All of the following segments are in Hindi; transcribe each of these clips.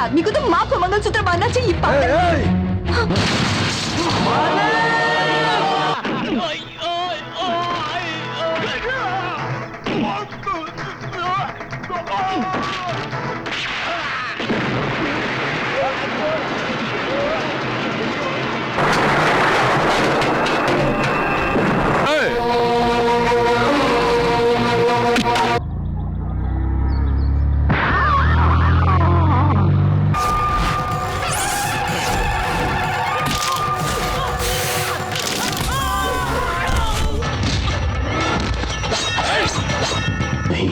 आदमी को तो माँ को मंगलसूत्र बांधना चाहिए पागल।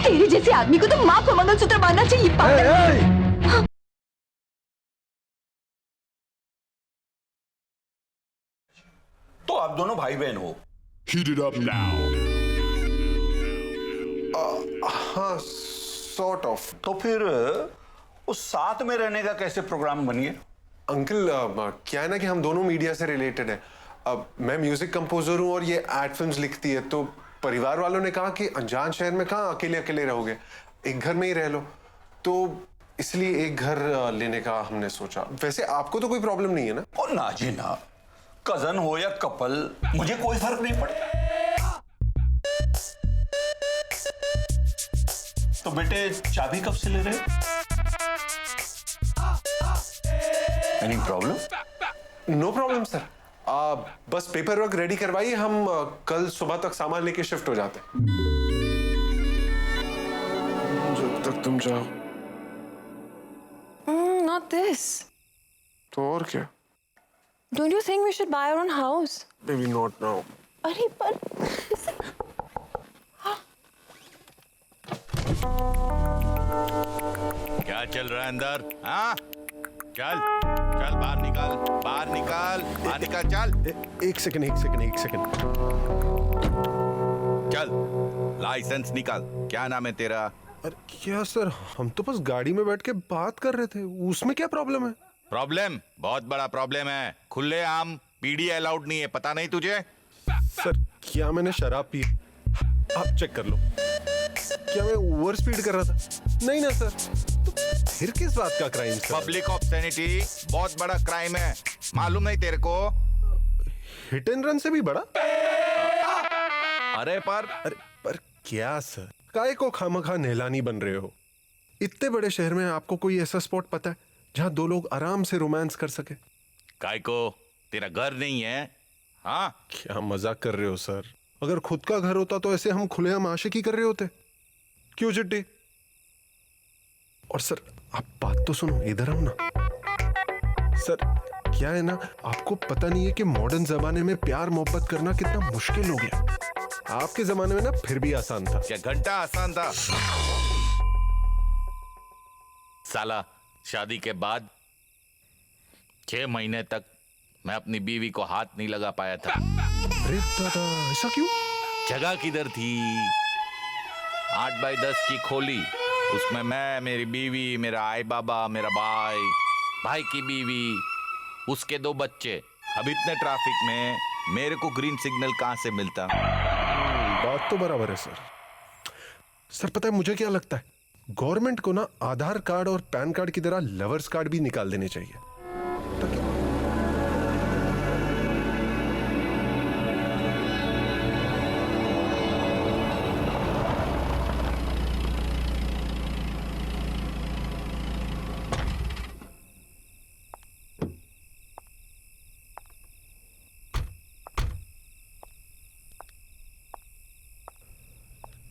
तेरे जैसे आदमी को तो माँ को मंगलसूत्र बांधना चाहिए पागल। तो आप दोनों भाई बहन हो? Heat it up now. हाँ, सॉर्ट ऑफ। तो फिर उस साथ में रहने का कैसे प्रोग्राम बन गया? अंकल, क्या है ना कि हम दोनों मीडिया से रिलेटेड है। अब मैं म्यूजिक कंपोजर हूँ और ये एड फिल्म्स लिखती है, तो परिवार वालों ने कहा कि अनजान शहर में कहाँ अकेले अकेले रहोगे, एक घर में ही रह लो। तो इसलिए एक घर लेने का हमने सोचा। वैसे आपको तो कोई प्रॉब्लम नहीं है ना? और ना जी ना, कजन हो या कपल, मुझे कोई फर्क नहीं पड़ता। तो बेटे चाबी कब से ले रहे हो? Any problem? No problem sir. बस पेपर वर्क रेडी करवाइए, हम कल सुबह तक सामान लेके शिफ्ट हो जाते हैं। जब तक तुम जाओ। Not this. तो और क्या? Don't you think we should buy our own house? Maybe not now. अरे पर क्या चल रहा है अंदर? हाँ, चल चल बाहर निकाल, बाहर निकाल, बाहर निकाल, चल। एक सेकंड। चल लाइसेंस निकाल। क्या नाम है तेरा? अरे क्या सर, हम तो बस गाड़ी में बैठ के बात कर रहे थे, उसमें क्या प्रॉब्लम है? प्रॉब्लम? बहुत बड़ा प्रॉब्लम है। खुले आम पीडी अलाउड नहीं है, पता नहीं तुझे? सर क्या मैंने शराब पी? आप चेक कर लो। क्या मैं ओवर स्पीड कर रहा था? नहीं ना सर। तो फिर किस बात का क्राइम सर? पब्लिक ऑब्सेनिटी बहुत बड़ा क्राइम है, मालूम नहीं तेरे को? हिट एंड रन से भी बड़ा? अरे पर क्या सर, काहे को खामखा नहलानी बन रहे हो? इतने बड़े शहर में आपको कोई ऐसा स्पॉट पता है जहां दो लोग आराम से रोमांस कर सके? काय को तेरा घर नहीं है? हाँ, क्या मजाक कर रहे हो सर? अगर खुद का घर होता तो ऐसे हम खुलेआम आशिकी कर रहे होते? क्यों चिट्टी? और सर आप बात तो सुनो, इधर आओ ना। सर क्या है ना, आपको पता नहीं है कि मॉडर्न जमाने में प्यार मोहब्बत करना कितना मुश्किल हो गया। आपके जमाने में ना फिर भी आसान था। क्या घंटा आसान था? साला शादी के बाद 6 महीने तक मैं अपनी बीवी को हाथ नहीं लगा पाया था। अरे दादा, ऐसा क्यों? जगह किधर थी? 8 बाई 10 की खोली, उसमें मैं, मेरी बीवी, मेरा आई बाबा, मेरा भाई की बीवी, उसके 2 बच्चे। अब इतने ट्रैफिक में मेरे को ग्रीन सिग्नल कहां से मिलता? बात तो बराबर है सर। सर पता है मुझे क्या लगता है, गवर्नमेंट को ना आधार कार्ड और पैन कार्ड की तरह लवर्स कार्ड भी निकाल देने चाहिए।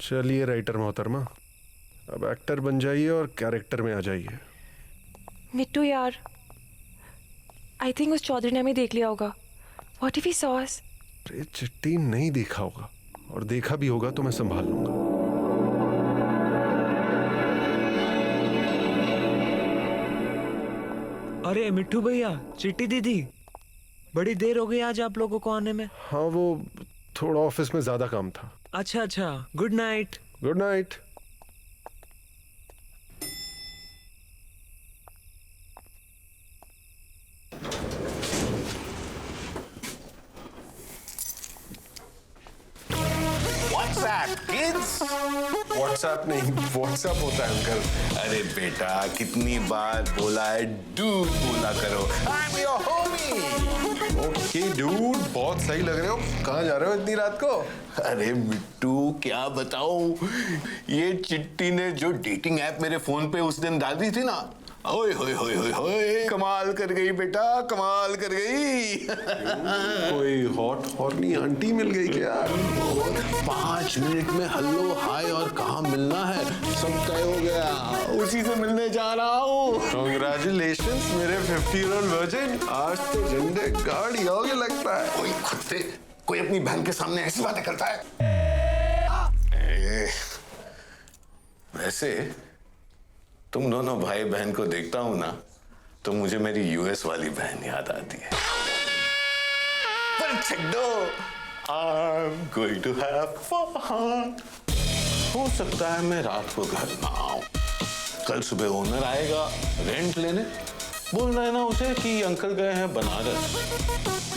चलिए राइटर मोहतरमा, अब एक्टर बन जाइए और कैरेक्टर में आ जाइए। मिट्टू यार, आई थिंक उस चौधरी ने हमें देख लिया होगा। What if he saw us? अरे चिट्टी, नहीं देखा होगा, और देखा भी होगा तो मैं संभाल लूंगा। अरे मिट्टू भैया, चिट्टी दीदी, बड़ी देर हो गई आज आप लोगों को आने में। हाँ, वो थोड़ा ऑफिस में ज्यादा काम था। अच्छा, good night. Good night. What? WhatsApp kids. WhatsApp नहीं, व्हाट्सएप होता है अंकल। अरे बेटा, कितनी बार बोला है डूड बोला करो। I am your Homi. Okay dude, बहुत सही लग रहे हो। कहाँ जा रहे हो इतनी रात को? अरे मिट्टू, क्या बताऊं, ये चिट्टी ने जो डेटिंग ऐप मेरे फोन पे उस दिन डाल दी थी ना, ओए होए होए होए होए, कमाल कर गई बेटा, कमाल कर गई। कोई हॉट हॉर्नी आंटी मिल गई क्या? 5 मिनट में हेलो हाय और कहाँ मिलना है सब तय हो गया, उसी से मिलने जा रहा हूँ। Congratulations मेरे 50-year-old virgin, आज तो झंडे गाड़ ही आओगे लगता है। कोई खुद से कोई अपनी बहन के सामने ऐसी बातें करता है? वैसे तुम दोनों भाई बहन को देखता हूं ना, तो मुझे मेरी यूएस वाली बहन याद आती है। पर छड्डो, I'm going to have fun। हो सकता है मैं रात को घर ना आऊं, कल सुबह ओनर आएगा रेंट लेने, बोलना है ना उसे कि अंकल गए हैं बनारस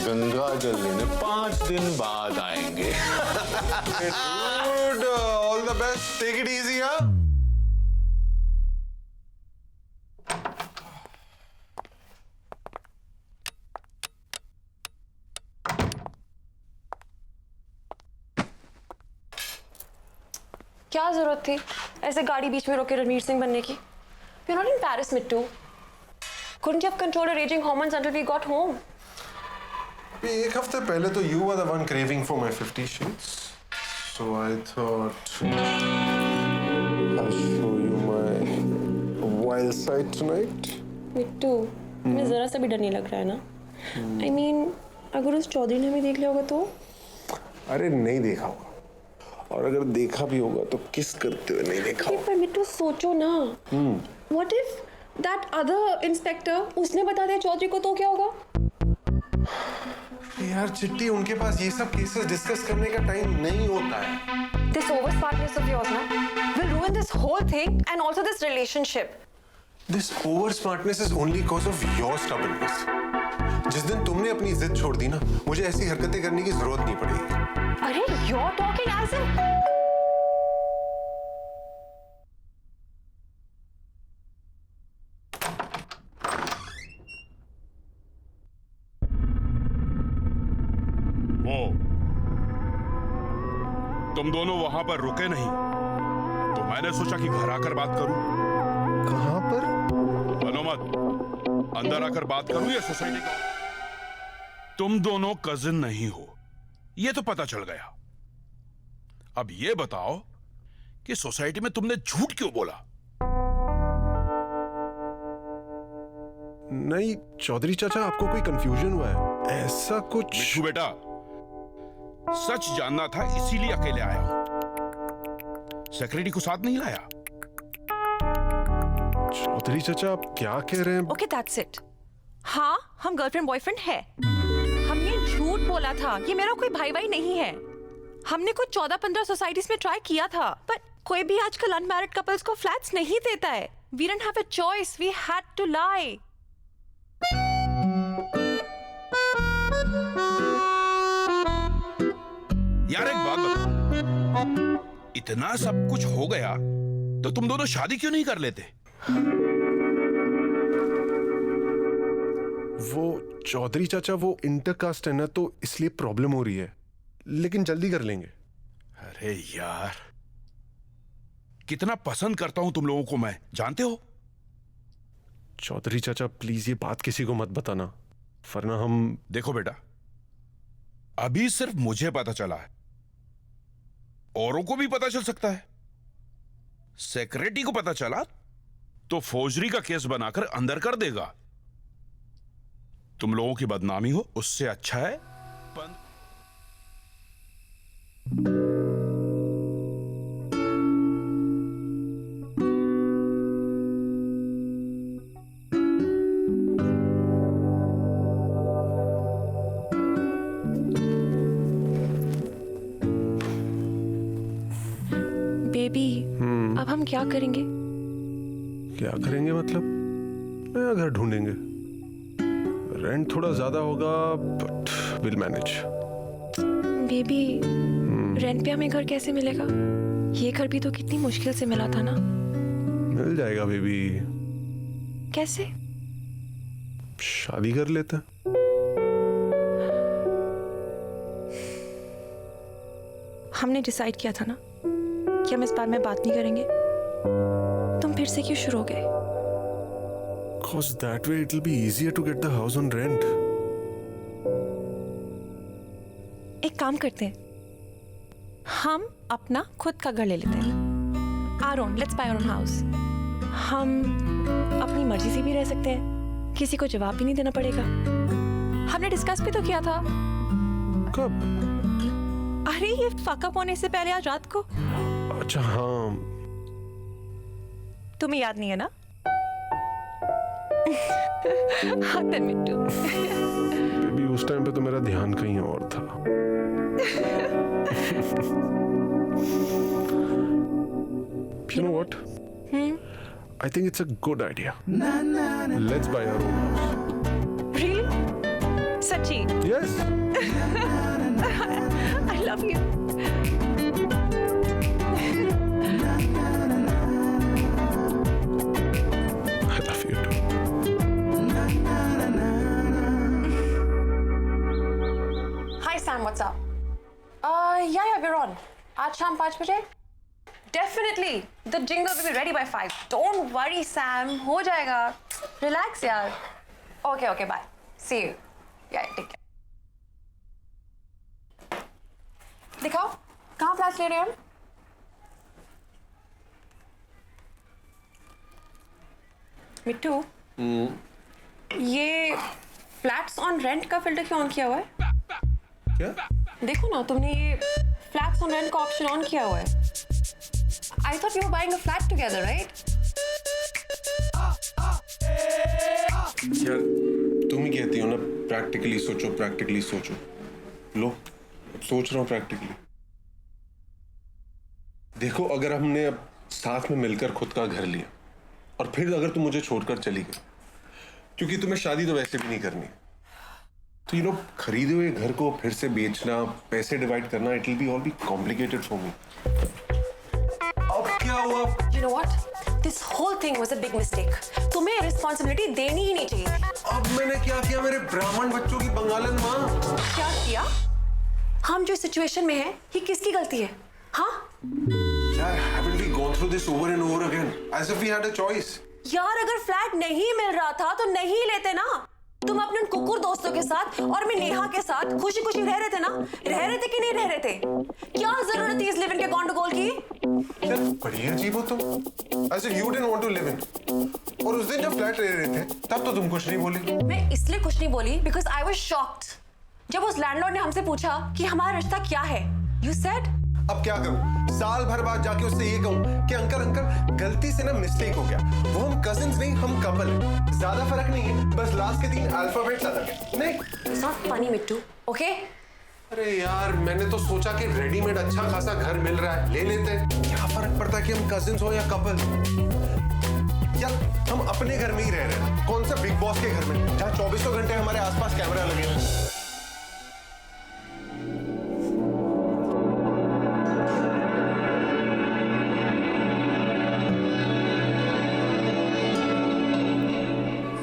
गंगा जल लेने, 5 दिन बाद आएंगे। Dude, all the best, take it easy, हाँ? क्या जरूरत थी ऐसे गाड़ी बीच में रोके रणवीर सिंह बनने की? We're not in Paris, Mittu. Couldn't you have controlled your raging hormones until we got home? एक हफ्ते पहले तो you were the one craving for my 50 Shades, so I thought I'll show you my wild side tonight. मिट्टू, तुम्हें जरा सा भी डर नहीं लग रहा है ना? I mean, अगर उस चौधरी ने हमें देख लिया होगा तो? अरे नहीं देखा होगा, और अगर देखा भी होगा तो किस करते हुए नहीं देखा होगा। पर मिट्टू सोचो ना, What if that other inspector उसने बता दिया चौधरी को तो क्या होगा? यार चिट्टी, उनके पास ये सब केसेस डिस्कस करने का टाइम नहीं होता है। This over smartness of yours ना will ruin this whole thing and also this relationship. This over smartness is only cause of your stubbornness. जिस दिन तुमने अपनी जिद छोड़ दी ना, मुझे ऐसी हरकतें करने की जरूरत नहीं पड़ेगी। अरे you're talking as if वो तुम दोनों वहां पर रुके नहीं, तो मैंने सोचा कि घर आकर बात करूं। कहां पर? बनो मत, अंदर आकर बात करूं या सोसाइटी का? तुम दोनों कजिन नहीं हो, ये तो पता चल गया। अब ये बताओ कि सोसाइटी में तुमने झूठ क्यों बोला? नहीं चौधरी चाचा, आपको कोई कंफ्यूजन हुआ है? ऐसा कुछ। मिट्टू बेटा, सच जानना था इसीलिए अकेले आया हूं, सेक्रेटरी को साथ नहीं लाया। चौधरी चाचा, आप क्या कह रहे हैं? Okay, that's it. हाँ, हम गर्लफ्रेंड बॉयफ्रेंड है। हमने झूठ बोला था, ये मेरा कोई भाई भाई नहीं है। हमने कुछ 14-15 सोसाइटीज में ट्राई किया था, पर कोई भी आजकल अनमैरिड कपल्स को फ्लैट्स नहीं देता है। We didn't have a choice, we had to lie. यार एक बात बताओ, इतना सब कुछ हो गया तो तुम दोनों शादी क्यों नहीं कर लेते? वो चौधरी चाचा, वो इंटरकास्ट है ना, तो इसलिए प्रॉब्लम हो रही है, लेकिन जल्दी कर लेंगे। अरे यार, कितना पसंद करता हूं तुम लोगों को मैं, जानते हो? चौधरी चाचा प्लीज ये बात किसी को मत बताना, वरना हम। देखो बेटा, अभी सिर्फ मुझे पता चला है, औरों को भी पता चल सकता है। सेक्रेटरी को पता चला तो फौजरी का केस बनाकर अंदर कर देगा। तुम लोगों की बदनामी हो, उससे अच्छा है बेबी, अब हम क्या करेंगे? क्या करेंगे मतलब? नया घर ढूंढेंगे। रेंट थोड़ा ज्यादा होगा, but will manage. Baby, rent पे हमें घर कैसे मिलेगा? ये घर भी तो कितनी मुश्किल से मिला था ना। मिल जाएगा बेबी, कैसे? शादी कर लेते हैं। हमने डिसाइड किया था ना कि हम इस बारे में बात नहीं करेंगे। तुम फिर से क्यों शुरू हो गए? Cause that way it'll be easier to get the house on rent. एक काम करते हैं, हम अपना खुद का घर ले लेते हैं। Our own, let's buy our own house. हम अपनी मर्जी से भी रह सकते हैं, किसी को जवाब भी नहीं देना पड़ेगा। हमने डिस्कस भी तो किया था। कब? अरे ये फकअप होने से पहले आज रात को। अच्छा हाँ, तुम्हें याद नहीं है ना? हाँ मिट्टू। बेबी उस टाइम पे तो मेरा ध्यान कहीं और था। You know what? I think it's a good idea. Let's buy our own house. Really? सच्ची? Yes. I love you. I love you too. Hi Sam, what's up? Yeah, we're on. आज शाम 5 बजे? Definitely. The jingle will be ready by 5. Don't worry, Sam. हो जाएगा. Relax, यार. Okay, bye. See you. Yeah, take care. दिखाओ, कहाँ फ्लैट ले रहे हो हम? मिट्टू, ये फ्लैट्स ऑन रेंट का फिल्टर क्यों ऑन किया हुआ है? क्या? देखो ना, तुमने ये फ्लैट्स ऑन रेंट का ऑप्शन ऑन किया हुआ है। I thought you were buying a flat together, right? यार तुम ही कहती हो ना प्रैक्टिकली सोचो। लो अब सोच रहा हूँ प्रैक्टिकली। देखो अगर हमने अब साथ में मिलकर खुद का घर लिया और फिर अगर तुम मुझे छोड़कर चली गई, क्योंकि तुम्हें शादी तो वैसे भी नहीं करनी, तो खरीदे हुए घर को फिर से बेचना, पैसे डिवाइड करना, it will be all be complicated for me. अब क्या हुआ? You know what? This whole thing was a big mistake. तुम्हें रिस्पॉन्सिबिलिटी देनी ही नहीं चाहिए थी। अब मैंने क्या किया मेरे ब्राह्मण बच्चों की बंगालन माँ? क्या किया? हम जो सिचुएशन में हैं, ये किसकी गलती है? हाँ? यार, haven't we gone through this over and over again? As if we had a choice. यार अगर फ्लैट नहीं मिल रहा था तो नहीं लेते ना। तुम अपने उन कुकुर दोस्तों के साथ और मैं नेहा के साथ खुशी खुशी रह रहे थे ना? रह रहे थे कि नहीं रह रहे थे? क्या जरूरत थी इस लिव इन के गॉन्डोगोल की? यार बड़ी अजीब हो तुम। As if you didn't want to live in. और उस दिन जब फ्लैट रह रहे थे तब तो तुम कुछ नहीं बोली। मैं इसलिए कुछ नहीं बोली because I was shocked. जब उस लैंडलॉर्ड ने हमसे पूछा कि हमारा रिश्ता क्या है, you said अब क्या करूं? साल भर बाद जाके उससे ये कहूं कि अंकल गलती से ना मिस्टेक हो गया। वो हम कजिन्स नहीं, हम कपल हैं। ज्यादा फर्क नहीं है, बस लास्ट के 3 अल्फाबेट्स अलग है। नहीं, it's not funny Mittu, okay? अरे यार मैंने तो सोचा कि रेडीमेड अच्छा खासा घर मिल रहा है, ले लेते हैं। क्या फर्क पड़ता है कि हम कजिन्स हो या कपल? यार हम अपने घर में ही रह रहे हैं, कौन सा बिग बॉस के घर में जहाँ 24 घंटे हमारे आसपास कैमरा लगे हैं।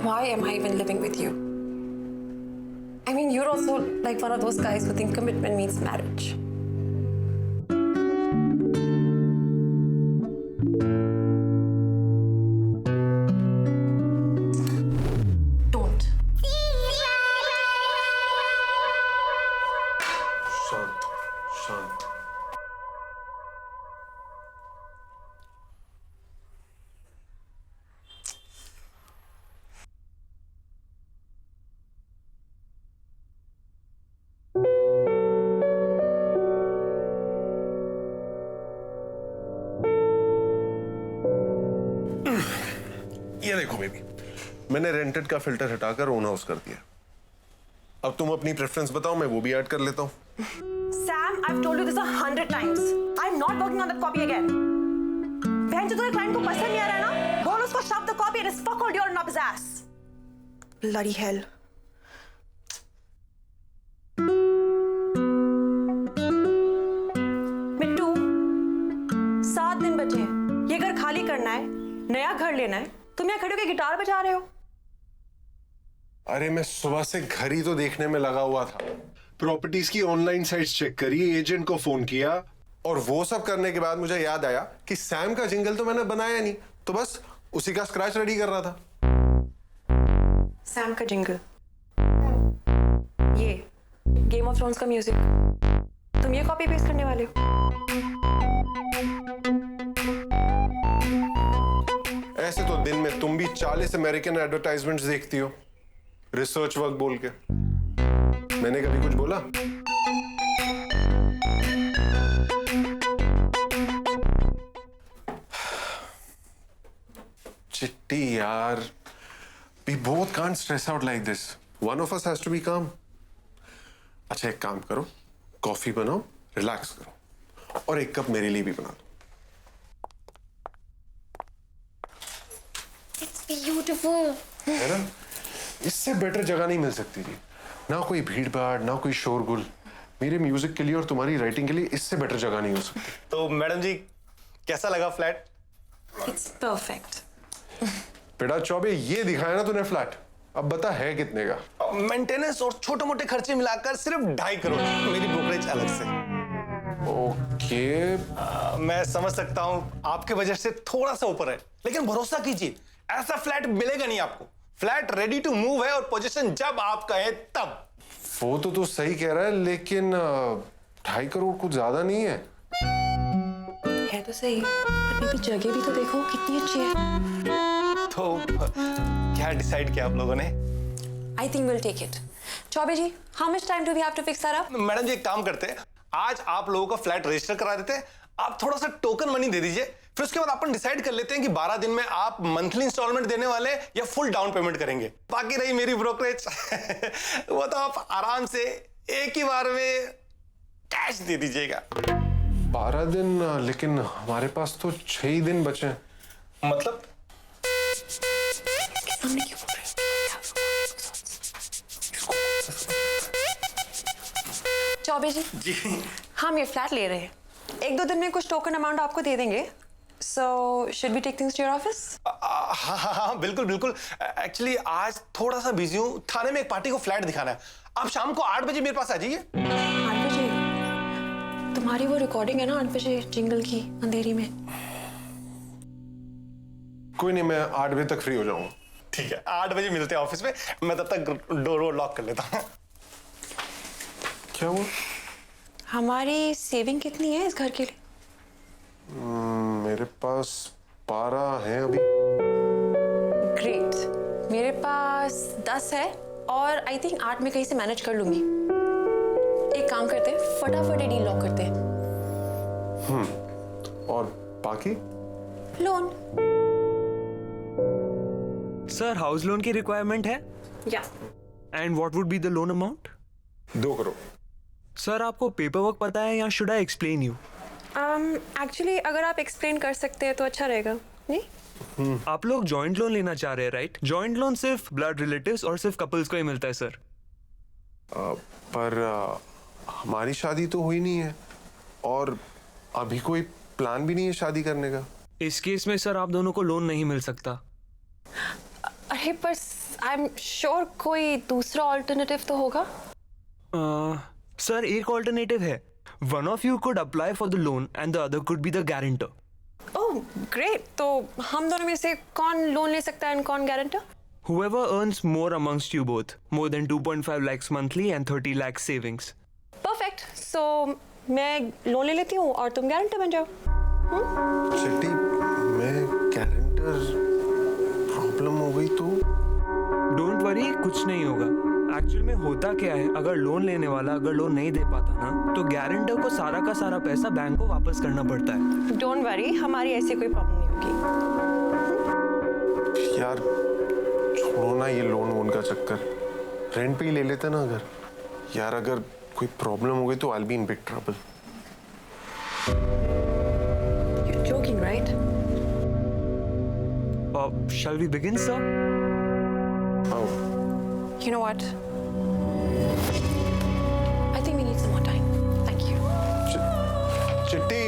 Why am I even living with you? I mean, you're also like one of those guys who think commitment means marriage. Don't. शांत। ये देखो बेबी, मैंने रेंटेड का फिल्टर हटाकर ओन हाउस कर दिया। अब तुम अपनी प्रेफरेंस बताओ, मैं वो भी ऐड कर लेता हूँ। Sam, I've told you this 100 times. I'm not working on that copy again. बहन जो तुम्हारे क्लाइंट को पसंद नहीं आ रहा ना, बोल उसको shove the copy and it's fuck all your knob his ass. Bloody hell. क्या घर लेना है? तुम यहाँ खड़े होकर गिटार बजा रहे हो? अरे मैं सुबह से घर ही तो देखने में लगा हुआ था। प्रॉपर्टीज की ऑनलाइन साइट्स चेक करी, एजेंट को फोन किया, और वो सब करने के बाद मुझे याद आया कि सैम का जिंगल तो मैंने बनाया नहीं, तो बस उसी का स्क्रैच रेडी कर रहा था। सैम का जिंगल, ये गेम ऑफ थ्रोन्स का म्यूजिक, तुम ये कॉपी पेस्ट करने वाले हो? ऐसे तो दिन में तुम भी 40 अमेरिकन एडवर्टाइजमेंट्स देखती हो, रिसर्च वर्क बोल के। मैंने कभी कुछ बोला? चिट्टी यार, we both can't stress out like this. One of us has to be calm. अच्छा एक काम करो, कॉफी बनाओ, रिलैक्स करो, और एक कप मेरे लिए भी बना दो। It's beautiful. है ना? इससे बेटर जगह नहीं मिल सकती जी। ना कोई भीड़ भाड़, ना कोई शोरगुल। मेरे म्यूजिक के लिए और तुम्हारी राइटिंग के लिए इससे बेटर जगह नहीं हो सकती। तो मैडम जी, कैसा लगा फ्लैट? It's perfect. बेटा चौबे, ये दिखाया ना तूने फ्लैट, अब बता है कितने का? मेंटेनेंस और छोटे मोटे खर्चे मिलाकर सिर्फ 2.5 करोड़, मेरी ब्रोकरेज अलग से। ओके। मैं समझ सकता हूँ आपके बजट से थोड़ा सा ऊपर है, लेकिन भरोसा कीजिए, ऐसा फ्लैट मिलेगा नहीं आपको। फ्लैट रेडी टू मूव है और पोजीशन जब आप कहे तब। वो तो तू सही कह रहा है, लेकिन 2.5 करोड़ कुछ ज्यादा नहीं है? है तो सही, पर बेबी जगह भी तो देखो कितनी अच्छी है। तो क्या डिसाइड किया आप लोगों ने? I think we'll take it. Chaubey ji, how much time do we have to fix that up? Madam ji एक काम करते हैं, आज आप लोगों का फ्लैट रजिस्टर करा देते हैं, आप थोड़ा सा टोकन मनी दे दीजिए, फिर उसके बाद अपन डिसाइड कर लेते हैं कि 12 दिन में आप मंथली इंस्टॉलमेंट देने वाले या फुल डाउन पेमेंट करेंगे। बाकी रही मेरी ब्रोकरेज वो तो आप आराम से एक ही बार में कैश दे दीजिएगा। 12 दिन, लेकिन हमारे पास तो 6 ही दिन बचे हैं। मतलब सामने क्यों बोल रहे हो? चौबे जी, हम ये फ्लैट ले रहे हैं, 1-2 दिन में कुछ टोकन अमाउंट आपको दे देंगे। So should we take things to your office? हाँ बिल्कुल बिल्कुल। एक्चुअली आज थोड़ा सा बिजी हूँ, थाने में एक पार्टी को फ्लैट दिखाना है। आप शाम को 8 बजे मेरे पास आ जाइए। 8 बजे? तुम्हारी वो रिकॉर्डिंग है ना 8 बजे जिंगल की, अंधेरी में। कोई नहीं, मैं 8 बजे तक फ्री हो जाऊंगा। ठीक है, 8 बजे मिलते हैं ऑफिस में, मैं तब तक डोर लॉक कर लेता हूँ। क्या हुआ? हमारी सेविंग कितनी है इस घर के लिए? मेरे पास 12 हैं अभी। ग्रेट, मेरे पास 10 है और आई थिंक 8 में कहीं से मैनेज कर लूंगी। एक काम करते हैं, फटाफट डील लॉक करते हैं। और बाकी? लोन। सर हाउस लोन की रिक्वायरमेंट है? या। And what would be the loan amount? 2 crore. Sir आपको पेपर वर्क पता है या should I explain you? Actually अगर आप एक्सप्लेन कर सकते हैं तो अच्छा रहेगा। नहीं? आप लोग जॉइंट लोन लेना चाह रहे हैं राइट? जॉइंट लोन सिर्फ ब्लड रिलेटिव्स और सिर्फ कपल्स को ही मिलता है सर। पर हमारी शादी तो हुई नहीं है और अभी कोई प्लान भी नहीं है शादी करने का। इस केस में सर आप दोनों को लोन नहीं मिल सकता। अरे पर आई एम श्योर कोई दूसरा ऑल्टरनेटिव तो होगा। सर एक ऑल्टरनेटिव है। One of you could apply for the loan and the other could be the guarantor. Oh great, तो हम दोनों में से कौन लोन ले सकता है एंड कौन guarantor? Whoever earns more amongst you both, more than 2.5 lakhs monthly and 30 lakhs savings. Perfect, सो मैं लोन ले लेती हूँ और तुम गारंटर बन जाओ। चिट्टी, मैं गारंटर, प्रॉब्लम हो गई तो? डोंट वरी, कुछ नहीं होगा। एक्चुअल में होता क्या है, अगर लोन लेने वाला अगर लोन नहीं दे पाता ना, तो गारंटर को सारा का सारा पैसा बैंक को वापस करना पड़ता है। डोंट वरी, हमारी ऐसी कोई प्रॉब्लम नहीं होगी। यार छोड़ो ना ये लोन वोन का चक्कर, रेंट पे ही ले लेते ना अगर। यार अगर कोई प्रॉब्लम हो गई तो I will be in big trouble. You're joking, right? Shall we begin, sir? You know what? I think we need some more time. Thank you. चिट्टी,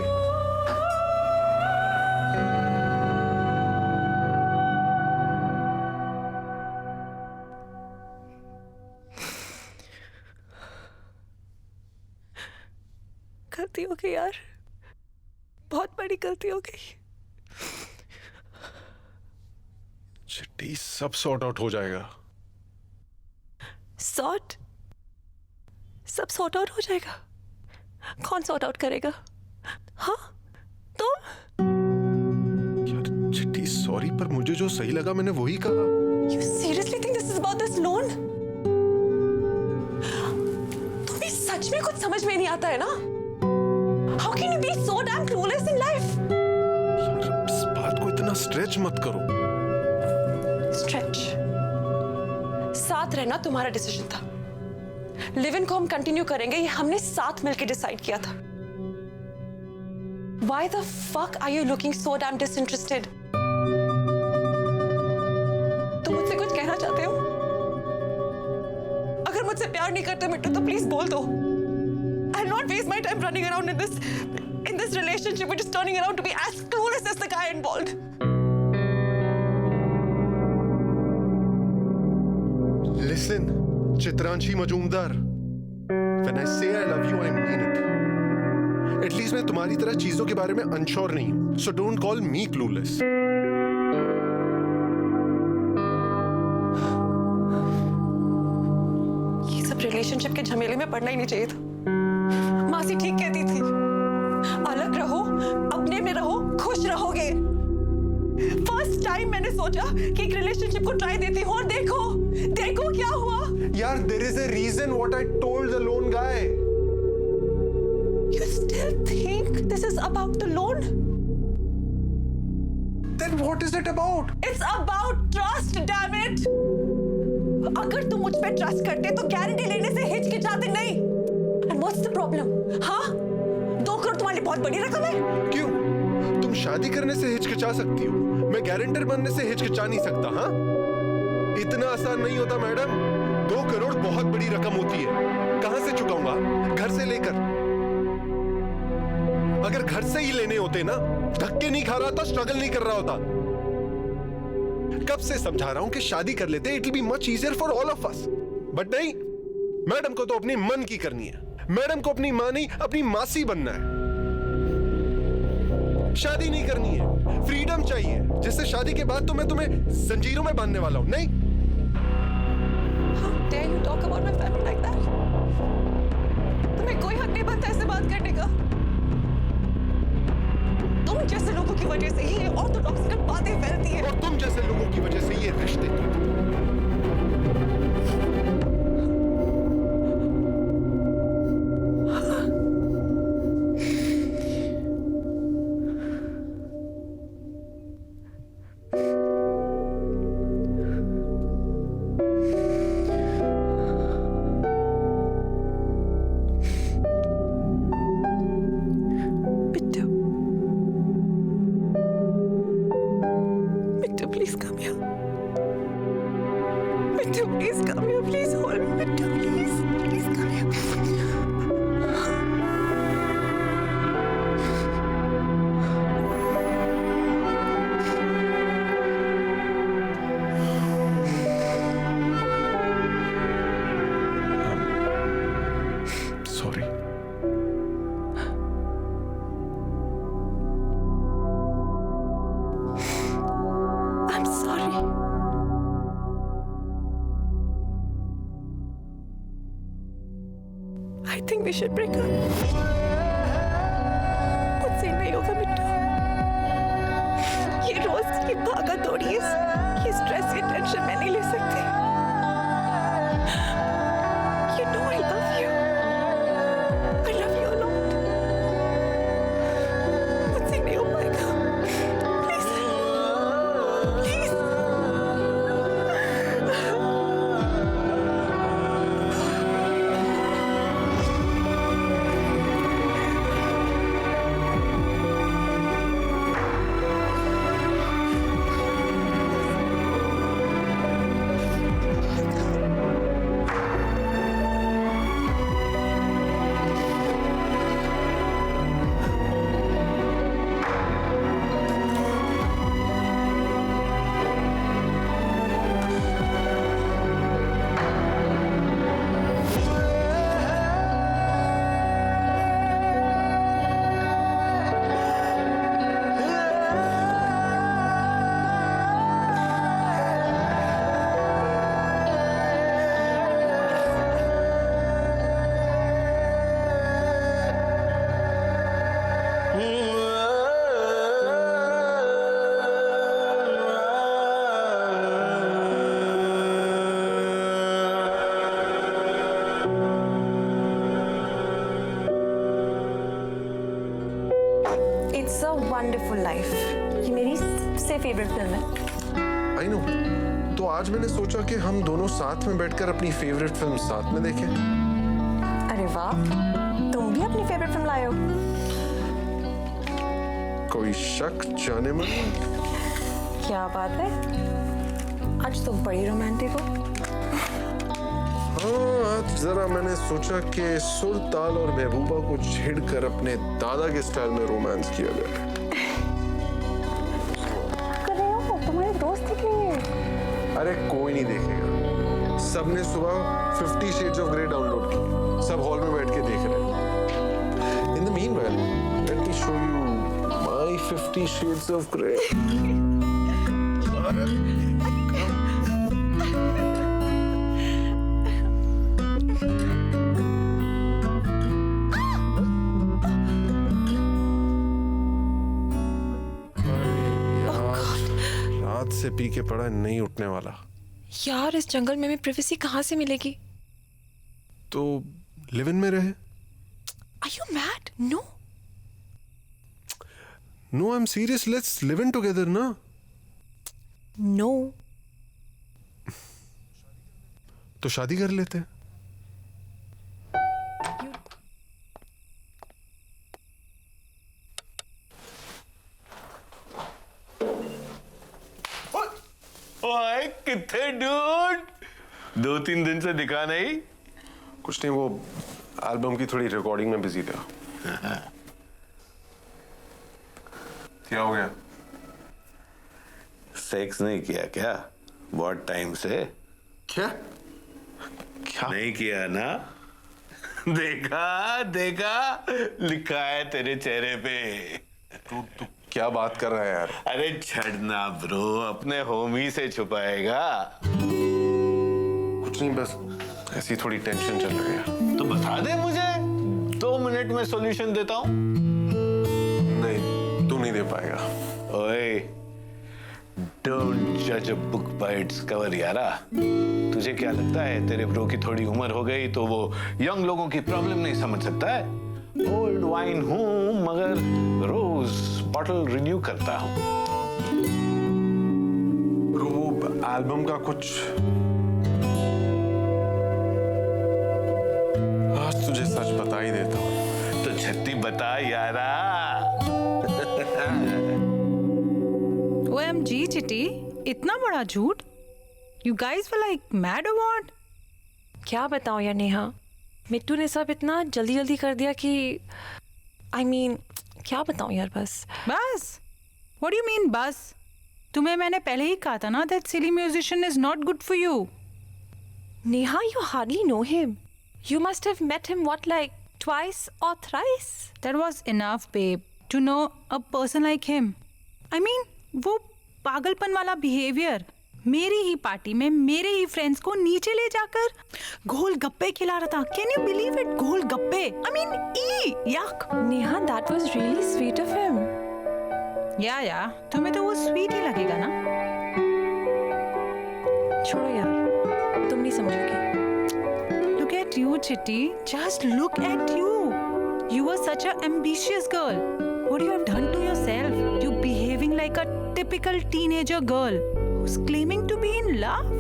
गलती हो गई यार, बहुत बड़ी गलती हो गई। चिट्टी, सब सॉर्ट आउट हो जाएगा। सब सॉर्ट आउट हो जाएगा? कौन सॉर्ट आउट करेगा? हाँ, तुम? यार चिट्टी सॉरी, पर मुझे जो सही लगा मैंने वही कहा। You seriously think this is about this loan? तुम्हें सच में कुछ समझ में नहीं आता है ना? How can you be so damn clueless in life? यार इस बात को इतना स्ट्रेच मत करो। स्ट्रेच? साथ रहना तुम्हारा डिसीजन था। लिव इन को हम कंटिन्यू करेंगे, ये हमने साथ मिलकर डिसाइड किया था। Why the fuck are you looking so damn disinterested? तुम मुझसे कुछ कहना चाहते हो? अगर मुझसे प्यार नहीं करते मिट्टू तो प्लीज बोल दो। I'll not waste my time running around in this relationship which is turning around to be as clueless as the guy involved. Listen, Chitranshi Majumdar, when I say I love you, I mean it. At least मैं तुम्हारी तरह चीजों के बारे में अनश्योर नहीं हूं, so don't call me clueless. ये सब रिलेशनशिप के झमेले में पड़ना ही नहीं चाहिए था। मासी ठीक कहती थी, अलग रहो, अपने में रहो, खुश रहोगे। फर्स्ट टाइम मैंने सोचा कि एक रिलेशनशिप को ट्राई देती हूँ और देखो क्या हुआ। यार, there is a reason what I told the loan guy. You still think this is about the loan? Then what is it about? It's about trust, damn it! अगर तुम मुझ पे ट्रस्ट करते तो गारंटी लेने से हिचकिचाते नहीं। And what's the problem? हाँ? 2 करोड़ तुम्हारे लिए बहुत बड़ी रकम है? क्यों? तुम शादी करने से हिचकिचा सकती हो, मैं गारंटर बनने से हिचकिचा नहीं सकता। हाँ, इतना आसान नहीं होता मैडम। 2 करोड़ बहुत बड़ी रकम होती है। कहां से चुकाऊंगा? घर से लेकर। अगर घर से ही लेने होते ना, धक्के नहीं खा रहा होता, स्ट्रगल नहीं कर रहा होता। कब से समझा रहा हूं कि शादी कर लेते, it will be much easier for all of us. But नहीं, मैडम को तो अपनी मन की करनी है। मैडम को अपनी मां नहीं, अपनी मासी बनना है। शादी नहीं करनी है, फ्रीडम चाहिए, जिससे शादी के बाद तो मैं तुम्हें जंजीरों में बांधने वाला हूं। नहीं, How dare you talk about my family like that? तुम्हें कोई हक नहीं बनता ऐसे बात करने का। तुम जैसे लोगों की वजह से ही ये ऑर्थोडॉक्स की बातें फैलती हैं। और तुम जैसे लोगों की वजह से ये रिश्ते। Mittu, please come here. Mittu, please come here. Please hold me. Mittu, please. Please come here. Sorry. I'm sorry. I think we should break up. मुझसे नहीं होगा मिट्टू। ये रोज की भागा दौड़ी, ये स्ट्रेस, ये टेंशन मैं नहीं ले सकती। You know I love you. I love you a lot. मुझसे नहीं हो पाएगा। Please. Please. It's a Wonderful Life. ये मेरी सबसे फेवरेट फिल्म है। I know. तो आज मैंने सोचा कि हम दोनों साथ में बैठकर अपनी फेवरेट फिल्म साथ में देखें। अरे वाह, तुम भी अपनी फेवरेट फिल्म लाए हो? कोई शक जाने मन? क्या बात है, आज तुम बड़ी रोमांटिक हो। हाँ, आज जरा मैंने सोचा कि सुर ताल और महबूबा को छेड़कर अपने दादा के स्टाइल में रोमांस किया जाए। कर रहे हो, तुम्हारे दोस्त दिख रही है। अरे कोई नहीं देखेगा। सबने सुबह 50 Shades of Grey डाउनलोड की, सब हॉल में बैठ के देख रहे हैं। In the meanwhile, let me show you my 50 Shades of Grey. रात से पी के पड़ा, नहीं उठने वाला। यार इस जंगल में हमें प्राइवेसी कहाँ से मिलेगी? तो लिव इन में रहे। Are you mad? No. No, I'm serious. Let's live in together, ना? No. तो शादी कर लेते हैं। ओए कितने डूड, 2-3 दिन से दिखा नहीं। कुछ नहीं, वो एल्बम की थोड़ी रिकॉर्डिंग में बिजी था। क्या हो गया? सेक्स नहीं किया क्या बहुत टाइम से? क्या क्या नहीं किया ना? देखा देखा, लिखा है तेरे चेहरे पे। तू क्या बात कर रहा है यार? अरे छड़ना ब्रो, अपने होमी से छुपाएगा। कुछ नहीं, बस ऐसी थोड़ी टेंशन चल रही है। तो बता दे मुझे, 2 मिनट में सॉल्यूशन देता हूँ। नहीं, तू नहीं दे पाएगा। ओए, डोंट जज a book by its cover यारा। तुझे क्या लगता है तेरे ब्रो की थोड़ी उम्र हो गई तो वो यंग लोगों की प्रॉब्लम नहीं समझ सकता है? ओल्ड वाइन हूं मगर रोज बॉटल रिन्यू करता हूं। ब्रो, वो एल्बम का कुछ आज तुझे सच बता ही देता हूँ। तो छत्ती बता यारा। OMG चिट्टी, इतना बड़ा झूठ? You guys were like mad or what? क्या बताऊं यार नेहा, मिट्टू ने सब इतना जल्दी जल्दी कर दिया कि I mean, क्या बताऊं यार बस। बस? What do you mean बस? तुम्हें मैंने पहले ही कहा था ना that silly musician is not good for you. Neha, you hardly know him. You must have met him what, like twice or thrice? That was enough, babe, to know a person like him. I mean, वो पागलपन वाला behavior मेरी ही पार्टी में मेरे ही फ्रेंड्स को नीचे ले जाकर गोल गप्पे खिला रहा था। Can you believe it? गोल गप्पे। I mean, yuck. Neha, that was really sweet of him. या तुम्हें तो वो स्वीट ही लगेगा ना? छोड़ो यार, तुम नहीं समझोगी। Look at you, Chitti. Just look at you. You were such an ambitious girl. What you have done to yourself? You behaving like a typical teenager girl who's claiming to be in love.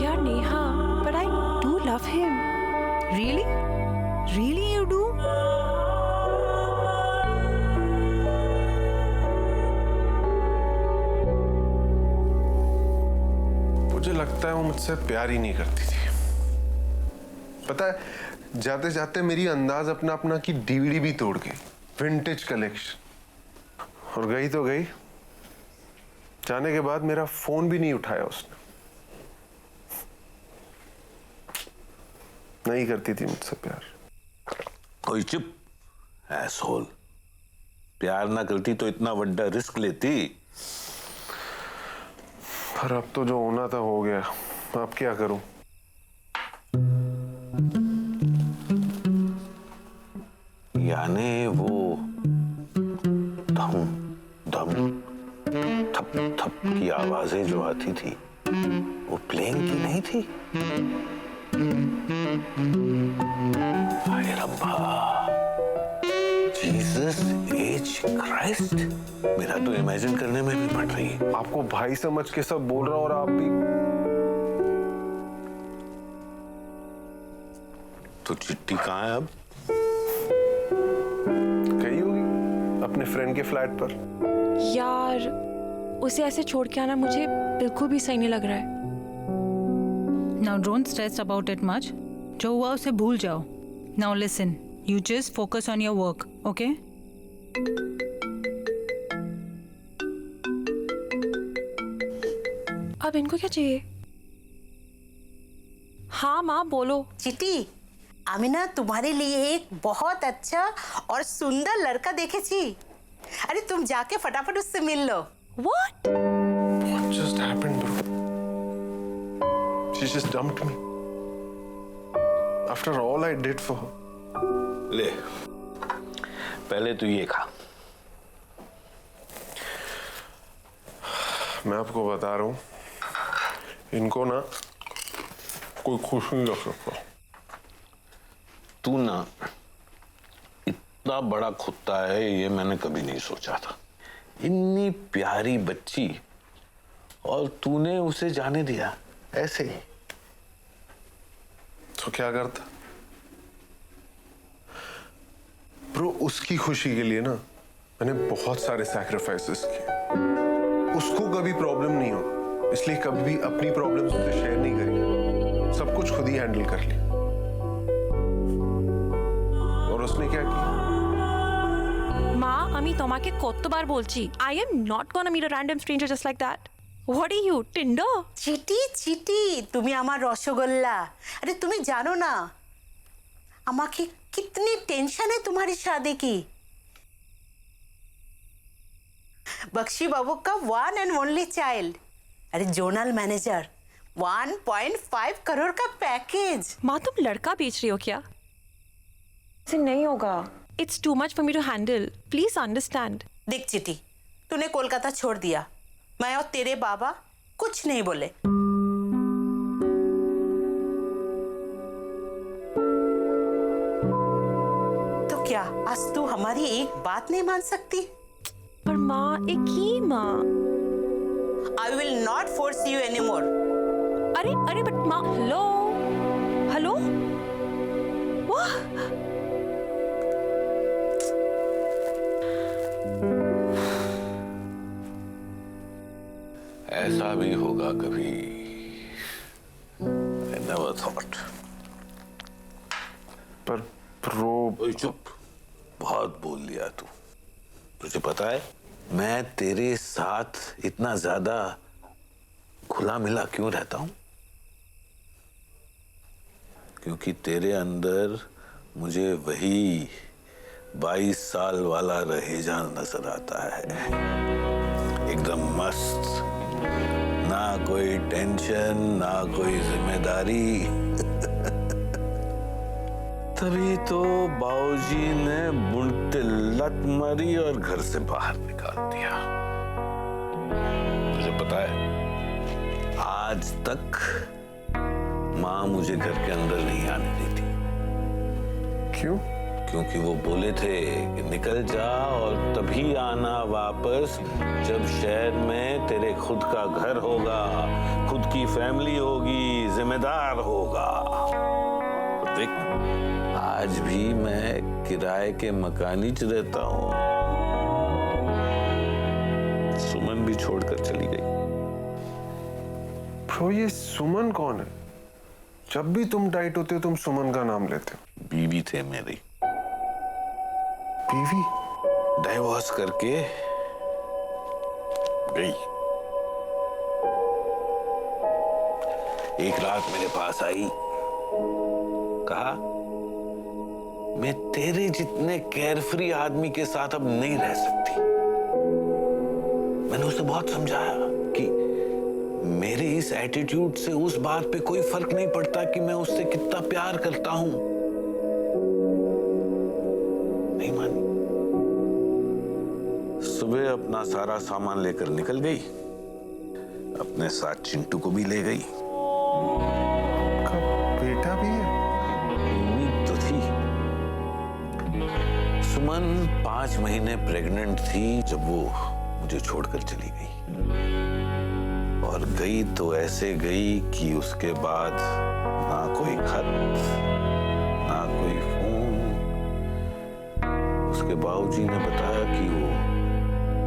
Yeah, Neha, but I do love him. Really? Really you do? मुझे लगता है वो मुझसे प्यार ही नहीं करती थी। पता है, जाते जाते मेरी अंदाज अपना अपना की डीवीडी भी तोड़ गई, विंटेज कलेक्शन। और गई तो गई, जाने के बाद मेरा फोन भी नहीं उठाया उसने। नहीं करती थी मुझसे प्यार। कोई चुप, एसहोल। प्यार ना करती तो इतना बड़ा रिस्क लेती। पर अब तो जो होना था हो गया, अब क्या करूं? यानी वो धम धम थप थप की आवाजें जो आती थी वो प्लेन की नहीं थी? हाय रब्बा, जीसस एज क्राइस्ट, मेरा तो इमेजिन करने में भी पड़ रही है। आपको भाई समझ के सब बोल रहा हूं और आप भी। तो चिट्टी कहाँ है अब? गई होगी अपने फ्रेंड के फ्लैट पर। यार उसे ऐसे छोड़ के आना मुझे बिल्कुल भी सही नहीं लग रहा है। Now don't stress about it much. जो हुआ उसे भूल जाओ. Now listen, you just focus on your work, okay? अब इनको क्या चाहिए? हाँ माँ बोलो। चिटी, আমি না तुम्हारे लिए एक बहुत अच्छा और सुंदर लड़का देखेছি। अरे तुम जाके फटाफट उससे मिल लो। What? What just happened, bro? She just dumped me. After all I did for her. ले, पहले तू ये खा। मैं आपको बता रहा हूँ, इनको ना कोई खुश नहीं रख सकता। तू ना इतना बड़ा कुत्ता है ये मैंने कभी नहीं सोचा था। इतनी प्यारी बच्ची और तूने उसे जाने दिया ऐसे ही। तो क्या करता ब्रो? उसकी खुशी के लिए ना मैंने बहुत सारे सैक्रिफाइसेस किए। उसको कभी प्रॉब्लम नहीं हो, इसलिए कभी भी अपनी प्रॉब्लम्स उससे शेयर नहीं करी। सब कुछ खुद ही हैंडल कर लिया। और उसने क्या किया? মা আমি তোমাকে কতবার বলছি I am not gonna meet a random stranger just like that. What are you, Tinder? চিটি চিটি, তুমি আমার রসগোল্লা। अरे तुम्हें जानो ना আমাকে कितनी टेंशन है तुम्हारी शादी की। बख्शी बाबू का वन एंड ओनली चाइल्ड। अरे जोनल मैनेजर, 1.5 करोड़ का पैकेज। माँ तुम लड़का बेच रही हो क्या? ऐसे नहीं होगा। It's too much for me to handle. Please understand. देख चिटी, तूने कोलकाता छोड़ दिया, मैं और तेरे बाबा कुछ नहीं बोले। तो क्या आज तू हमारी एक बात नहीं मान सकती? पर माँ एक ही माँ। I will not force you anymore. अरे बट माँ हेलो वाह ऐसा भी होगा कभी? I never thought. पर प्रो ओए चुप, बहुत बोल लिया तू। तुझे पता है मैं तेरे साथ इतना ज्यादा खुला मिला क्यों रहता हूं? क्योंकि तेरे अंदर मुझे वही 22 साल वाला रहेजा नजर आता है, एकदम मस्त, ना कोई टेंशन ना कोई जिम्मेदारी। तभी तो बाबूजी ने बुनते लत मारी और घर से बाहर निकाल दिया। तुझे पता है आज तक माँ मुझे घर के अंदर नहीं आने देती। क्यों? क्योंकि वो बोले थे कि निकल जा और तभी आना वापस जब शहर में तेरे खुद का घर होगा, खुद की फैमिली होगी, जिम्मेदार होगा। तो देख आज भी मैं किराए के मकान ही रहता हूँ। सुमन भी छोड़कर चली गई। प्रो ये सुमन कौन है? जब भी तुम टाइट होते हो तुम सुमन का नाम लेते हो। बीवी थे मेरी, बीवी डाइवोर्स करके गई। एक रात मेरे पास आई, कहा मैं तेरे जितने केयरफ्री आदमी के साथ अब नहीं रह सकती। मैंने उसे बहुत समझाया कि मेरे इस एटीट्यूड से उस बात पे कोई फर्क नहीं पड़ता कि मैं उससे कितना प्यार करता हूं। नहीं मानी। सुबह अपना सारा सामान लेकर निकल गई, अपने साथ चिंटू को भी ले गई। का बेटा भी है? उम्मीद तो थी। सुमन 5 महीने प्रेग्नेंट थी जब वो मुझे छोड़कर चली गई, और गई तो ऐसे गई कि उसके बाद ना कोई खत, ना कोई फोन। उसके बाबूजी ने बताया कि वो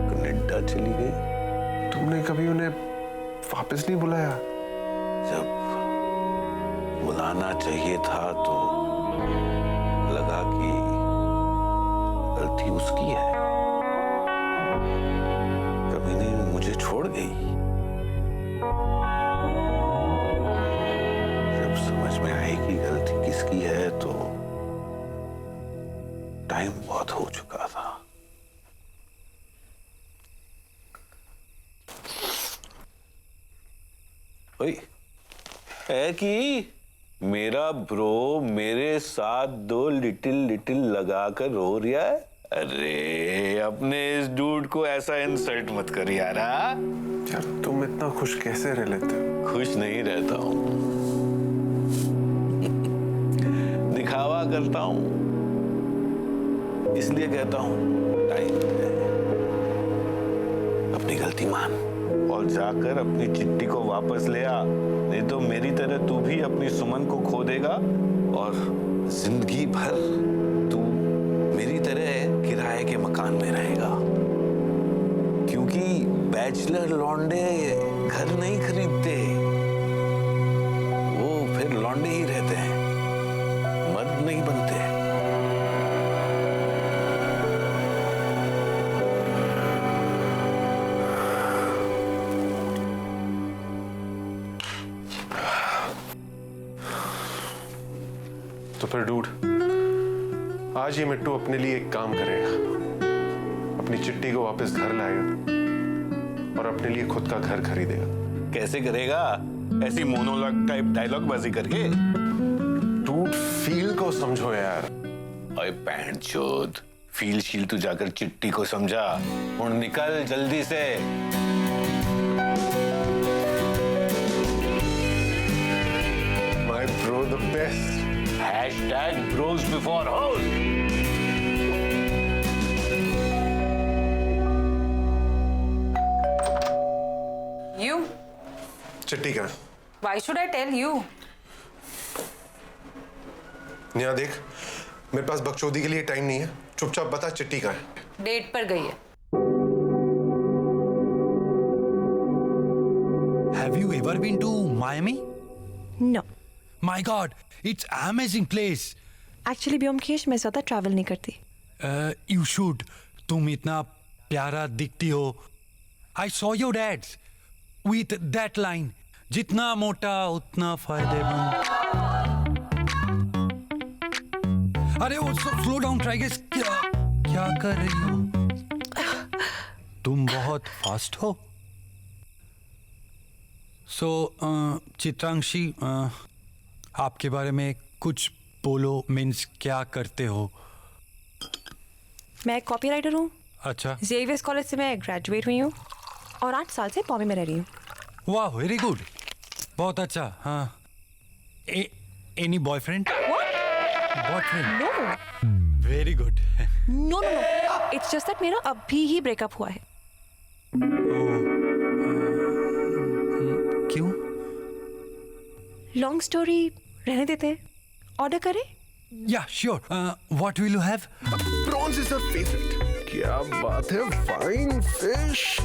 कनाडा चली गई। तुमने कभी उन्हें वापस नहीं बुलाया? जब बुलाना चाहिए था तो लगा कि गलती उसकी है, कभी नहीं मुझे छोड़ गई। जब समझ में आई कि गलती किसकी है तो टाइम बहुत हो चुका था। ओए, है कि मेरा ब्रो मेरे साथ 2 लिटिल लगाकर रो रहा है। अरे अपने इस डूड को ऐसा इंसल्ट मत कर यार। यार तुम इतना खुश कैसे रह लेते हो? खुश नहीं रहता हूं, दिखावा करता हूं, इसलिए कहता हूं टाइम है। अपनी गलती मान और जाकर अपनी चिट्ठी को वापस ले आ, नहीं तो मेरी तरह तू भी अपनी सुमन को खो देगा और जिंदगी भर तू मेरी तरह किराए के मकान में रहेगा। क्योंकि बैचलर लौंडे घर नहीं खरीदते, वो फिर लौंडे ही रहते हैं, मर्द नहीं बनते। तो फिर डूड, आज ये मिट्टू अपने लिए एक काम करेगा, अपनी चिट्टी को वापस घर लाएगा और अपने लिए खुद का घर खरीदेगा। कैसे करेगा? ऐसी मोनोलॉग टाइप डायलॉग बाजी करके? डूड फील को समझो यार। ओए पैंट चोद, फील शील तू जाकर चिट्टी को समझा और निकल जल्दी से। My bro the best. #bros before hoes। You? चिट्टी कहाँ? Why should I tell you? Neha देख, मेरे पास बकचोदी के लिए टाइम नहीं है, चुपचाप बता चिट्टी कहाँ है? डेट पर गई है। Have you ever been to Miami? No. My God, it's amazing place. Actually Byomkesh मैं ज्यादा ट्रैवल नहीं करती। You should. तुम इतना प्यारा दिखती हो। I saw your ads with that line. जितना मोटा उतना फायदेमंद। अरे वो स्लो डाउन ट्राई गेस। क्या कर रही हो? तुम बहुत फास्ट हो। So चित्रांशी, आपके बारे में कुछ बोलो। मीन्स क्या करते हो? मैं कॉपी राइटर हूँ। अच्छा, जेवियर्स कॉलेज से मैं ग्रेजुएट हुई हूँ और 8 साल से बॉम्बे में रह रही हूँ। वाह, वेरी गुड, बहुत अच्छा। हाँ, any boyfriend? Boyfriend? No very good. No no no, it's just that मेरा अभी ही ब्रेकअप हुआ है। क्यों? लॉन्ग स्टोरी रहने देते हैं। ऑर्डर करें? या sure. What will you have? Prawns is your favourite. क्या बात है, फाइन फिश।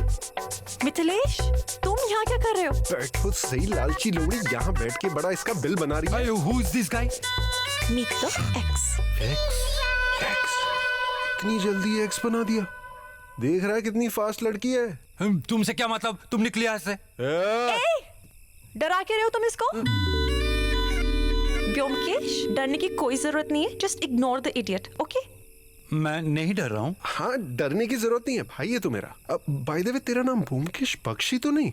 मिथिलेश, तुम यहाँ क्या कर रहे हो? बैठो सही लालची लोमड़ी, यहाँ बैठ के बड़ा इसका बिल बना रही है। Who is this guy? Meet the ex. Ex? इतनी जल्दी एक्स बना दिया? देख रहा है कितनी फास्ट लड़की है। तुमसे क्या मतलब? तुम निकली यहाँ से। डरा के रहे हो तुम इसको? ब्योमकेश, डरने की कोई जरूरत नहीं है। Just ignore the idiot, okay? मैं नहीं डर रहा हूँ। हाँ, डरने की जरूरत नहीं है भाई, ये तो मेरा। अब बाय द वे, तेरा नाम ब्योमकेश बख्शी तो नहीं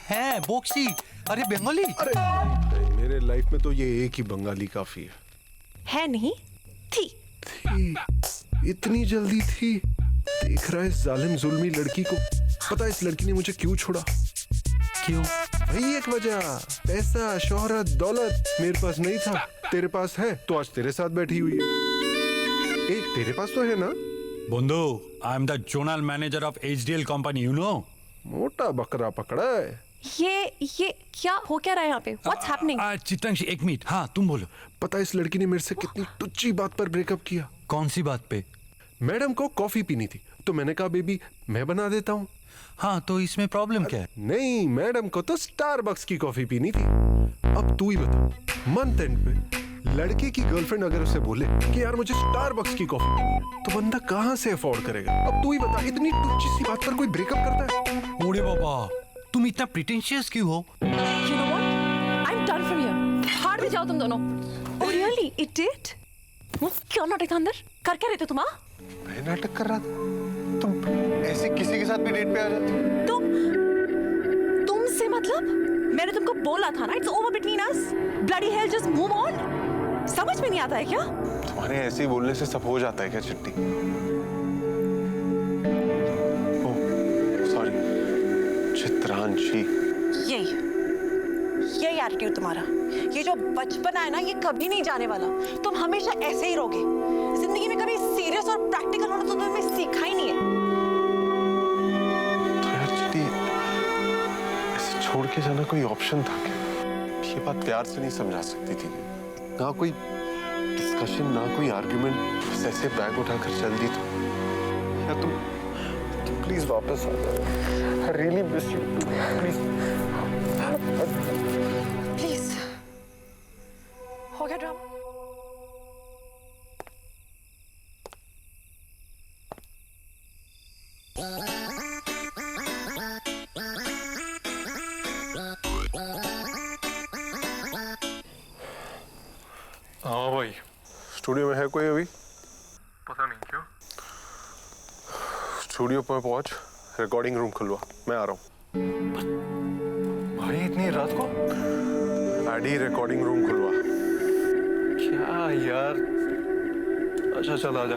है? बोक्सी? अरे बंगाली। अरे नहीं, मेरे लाइफ में तो ये एक ही बंगाली काफी है नहीं थी। इतनी जल्दी थी? देख रहा है जालिम जुल्मी लड़की को। पता है इस लड़की ने मुझे क्यों छोड़ा? क्यों? वही एक वजह, पैसा, शोहरत, दौलत। मेरे पास नहीं था, तेरे पास है तो आज तेरे साथ बैठी हुई है। तेरे पास तो है ना? बंधु, I am the zonal manager of HDL company, you know. मोटा बकरा पकड़ा है। ये क्या हो क्या रहा है यहाँ पे? What's happening? चित्रांशी, एक मिनट। हाँ, तुम बोलो। पता है इस लड़की ने मेरे से कितनी टुच्ची बात पर ब्रेकअप किया? कौन सी बात पे? मैडम को कॉफी पीनी थी तो मैंने कहा बेबी मैं बना देता हूँ। हाँ, तो इसमें प्रॉब्लम क्या है? नहीं, मैडम को तो स्टारबक्स की कॉफी पीनी थी। अब तू ही बता, मंथ एंड पे लड़के की गर्लफ्रेंड अगर उसे बोले कि यार मुझे स्टारबक्स की कॉफी पीनी है, तो बंदा कहाँ से अफोर्ड करेगा? अब तू ही बता, इतनी टुच्ची सी बात पर कोई ब्रेकअप करता है? ओरे बाबा, तुम इतना प्रिटेंशियस क्यों हो? You know what? I'm done from here. बाहर भी जाओ तुम दोनों। Oh really? It did? वो क्या नाटक था अंदर? कर क्या रहे थे तुम? मैं नाटक कर रहा था। तुम ऐसे किसी के साथ भी डेट पे आ जाती? तुमसे मतलब? मैंने तुमको बोला था ना, it's over between us. Bloody hell, just move on. समझ में नहीं आता है क्या? तुम्हारे ऐसे ही बोलने से सब हो जाता है क्या चिट्टी? ओह, सॉरी, चित्रांशी। यही एटीट्यूड तुम्हारा, ये जो बचपना है ना, ये कभी नहीं जाने वाला। तुम हमेशा ऐसे ही रहोगे। जिंदगी में कभी सीरियस और प्रैक्टिकल होना तो तुम्हें सीखा ही नहीं है। तो यार चिट्टी, ऐसे छोड़ के जाना कोई ऑप्शन था क्या? ये बात प्यार से नहीं समझा सकती थी ना, कोई डिस्कशन ना कोई आर्गुमेंट, बस ऐसे बैग उठाकर चल दी तो। यार तुम प्लीज वापस आ जाओ। I really miss you. Please. Please. हो गया ड्रामा? हाँ भाई, स्टूडियो में है कोई अभी? पता नहीं क्यों। स्टूडियो पे पहुंच, रिकॉर्डिंग रूम खुलवा, मैं आ रहा हूँ। भाई इतनी रात को? आईडी रिकॉर्डिंग रूम खुलवा। क्या यार? अच्छा चल आजा।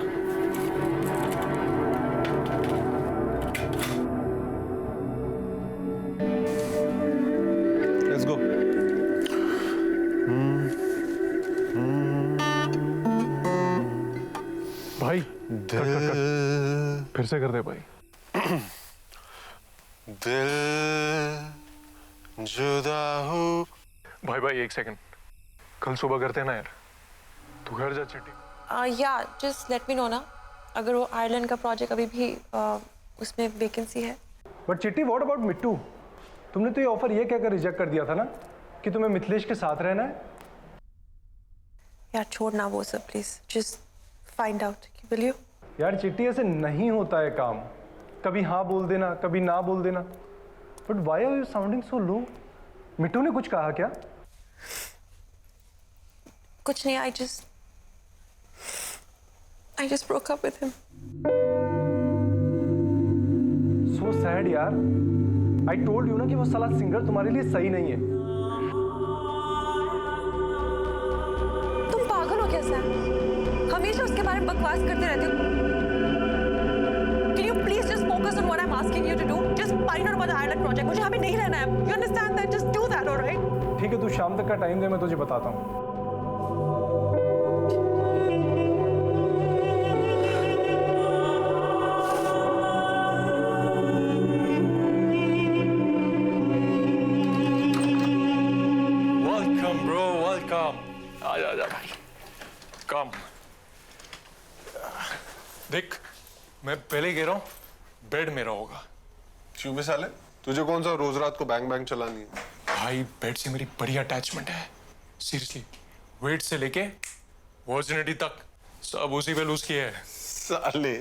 Let's go. भाई फिर से कर दे भाई। दिल जुदा हो। भाई एक सेकंड, कल सुबह करते हैं ना यार। तू घर जा चिट्टी। या जस्ट लेट मी नो ना, अगर वो आयरलैंड का प्रोजेक्ट अभी भी उसमें वैकेंसी है। बट चिट्टी व्हाट अबाउट मिट्टू? तुमने तो ये ऑफर ये कहकर रिजेक्ट कर दिया था ना कि तुम्हें मिथिलेश के साथ रहना है। यार छोड़ ना वो सब please, just find out, will you? यार चिट्टी, ऐसे नहीं होता है काम। कभी हाँ बोल देना, कभी ना बोल देना। But why are you sounding so low? Mittu ने कुछ कहा क्या? कुछ नहीं, I just broke up with him. So sad यार। I told you ना कि वो साला सिंगर तुम्हारे लिए सही नहीं है। तुम पागल हो क्या सैम? हमेशा उसके बारे में बकवास करते रहते हो। Can you please just focus on what I'm asking you to do? Just find out about the Ireland project. मुझे यहाँ पे नहीं रहना है। You understand that? Just do that, all right? ठीक है, तू शाम तक का टाइम दे, मैं तुझे बताता हूँ। Welcome bro, welcome. आजा भाई, कम। देख, मैं पहले ही कह रहा हूँ, बेड मेरा होगा। क्यों बे साले, तुझे कौन सा रोज रात को बैंग बैंग चलानी है? भाई बेड से मेरी बड़ी अटैचमेंट है। सीरियसली, वेट से लेके वर्जिनिटी तक सब उसी पे लूज किया है। साले।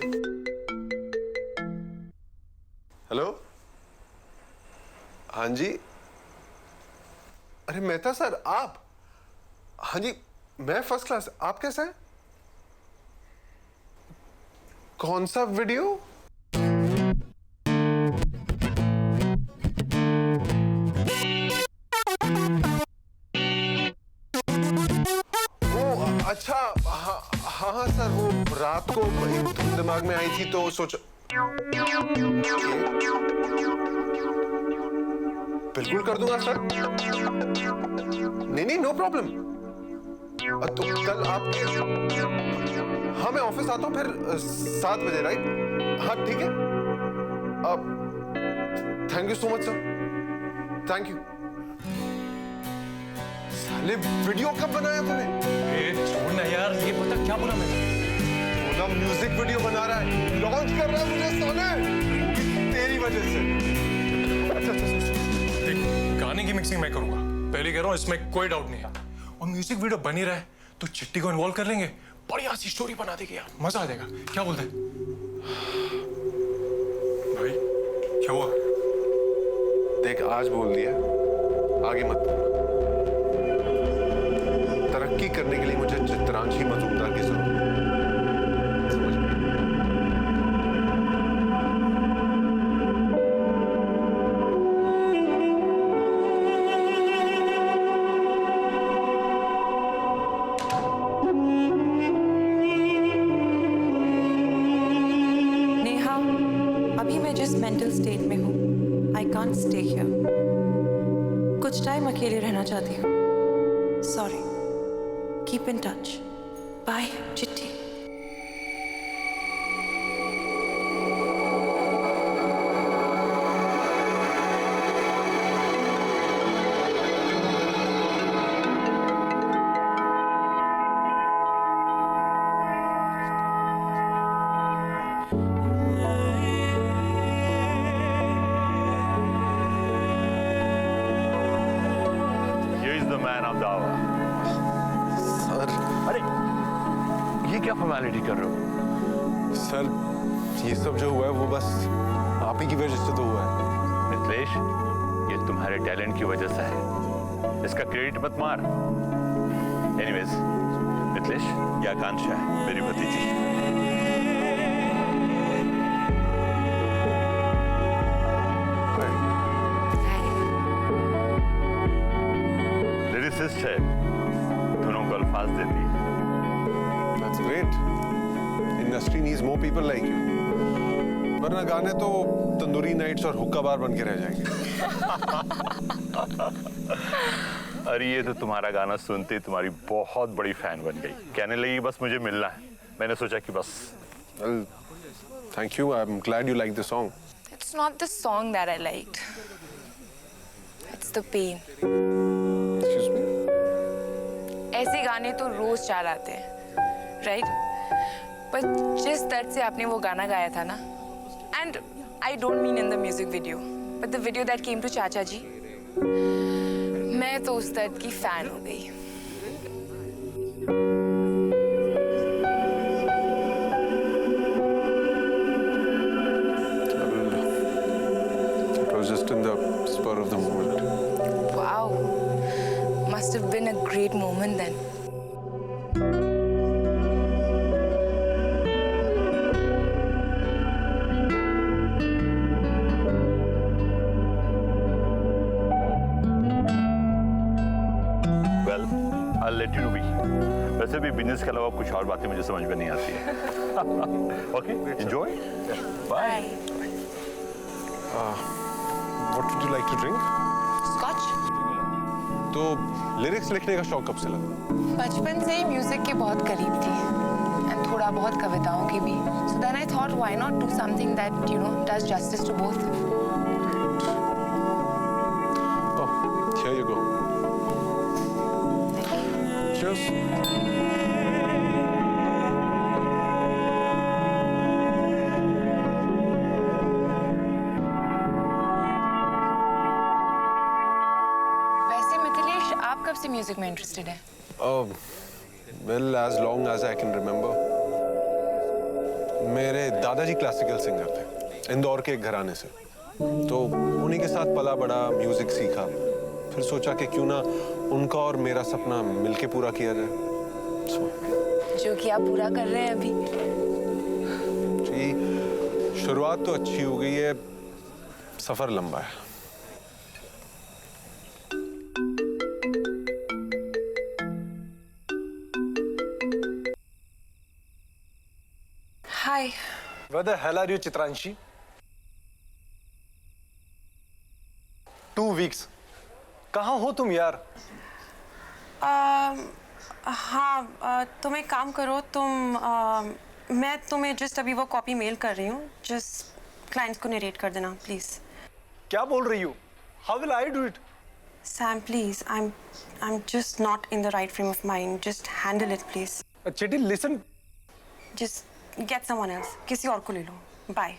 हेलो, हाँ जी। अरे मेहता सर, आप? हाँ जी, मैं फर्स्ट क्लास। आप कैसे हैं? कौन सा वीडियो? वो अच्छा, हाँ सर, वो रात को धुन दिमाग में आई थी तो सोचा। बिल्कुल कर दूंगा सर। नहीं नो प्रॉब्लम। तो कल आपके हाँ मैं ऑफिस आता हूँ फिर 7 बजे, राइट? हाँ ठीक है। Thank you so much sir, thank you. साले वीडियो कब बनाया तूने? छोड़ना यार, ये पता क्या बोला मैंने? बोला म्यूजिक वीडियो बना रहा है, लॉन्च कर रहा है मुझे साले, तेरी वजह से। अच्छा, देख, गाने की मिक्सिंग मैं करूंगा, पहले कह रहा हूँ, इसमें कोई डाउट नहीं है। और म्यूजिक वीडियो बनी रहे तो चिट्टी को इन्वॉल्व कर लेंगे, बढ़िया सी स्टोरी बना देंगे यार, मजा आ जाएगा। क्या बोलते हैं भाई? क्या हुआ? देख आज बोल दिया, आगे मत बोल। तरक्की करने के लिए मुझे चित्रांशी मजूमदार की जरूरत है, समझ गए? नेहा, अभी मैं जिस मेंटल स्टेट में हूँ, आई कांट स्टे हियर। कुछ टाइम अकेले रहना चाहती हूँ। Sorry, keep in touch. Bye Chitti. क्या फॉर्मेलिटी कर रहे हो? सर ये सब जो हुआ है वो बस आप ही की वजह से तो हुआ है। मिथिलेश, ये तुम्हारे टैलेंट की वजह से है, इसका क्रेडिट मत मार। एनीवेज मिथिलेश, ये आकांक्षा है मेरी भतीजी। लिरिसिस्ट है, दोनों को अल्फाज देती है। That's great. Industry needs more people like you. वरना गाने तो तंदूरी नाइट्स और हुक्का बार बन के रह जाएंगे। अरे ये तो तुम्हारा गाना सुनते ही तुम्हारी बहुत बड़ी फैन बन गई, कहने लगी बस मुझे मिलना है। मैंने सोचा कि बस। Well, thank you. I'm glad you like the song. It's not the song that I liked. It's the pain. Excuse me? ऐसे गाने तो रोज चार आते हैं, राइट? पर जिस दर्द से आपने वो गाना गाया था ना, and I don't mean in the music video, but the video that came to चाचा जी, मैं तो उस दर्द की फैन हो गई। It was just in the spur of the moment. Wow, must have been a great moment then. I'll let you know भी। वैसे भी बिजनेस के अलावा कुछ और बातें मुझे समझ में नहीं आती है। Okay, enjoy. Bye. What would you like to drink? Scotch? तो लिरिक्स लिखने का शौक कब से लगा? बचपन से ही म्यूजिक के बहुत करीब थी, एंड थोड़ा बहुत कविताओं की भी। So then I thought, why not do something that, you know, does justice to both? Oh, here you go. Cheers. वैसे मिथिलेश, आप कब से म्यूजिक में इंटरेस्टेड हैं? Well, as long as I can remember. मेरे दादाजी क्लासिकल सिंगर थे, इंदौर के एक घराने से, तो उन्हीं के साथ पला बड़ा, म्यूजिक सीखा। फिर सोचा कि क्यों ना उनका और मेरा सपना मिलके पूरा किया जाए। जो कि आप पूरा कर रहे हैं अभी। जी, शुरुआत तो अच्छी हो गई है, सफर लंबा है। Hi. Where the hell are you, Chitranshi? 2 weeks. कहाँ हो तुम यार? हाँ, तुम एक काम करो, मैं तुम्हें जस्ट अभी वो कॉपी मेल कर रही हूँ, जस्ट क्लाइंट्स को नरेट कर देना प्लीज। क्या बोल रही हो? How will I do it? Sam please, I'm just not in the right frame of mind. Just handle it, please. चिट्टी listen, Just get someone else. किसी और को ले लो. Bye.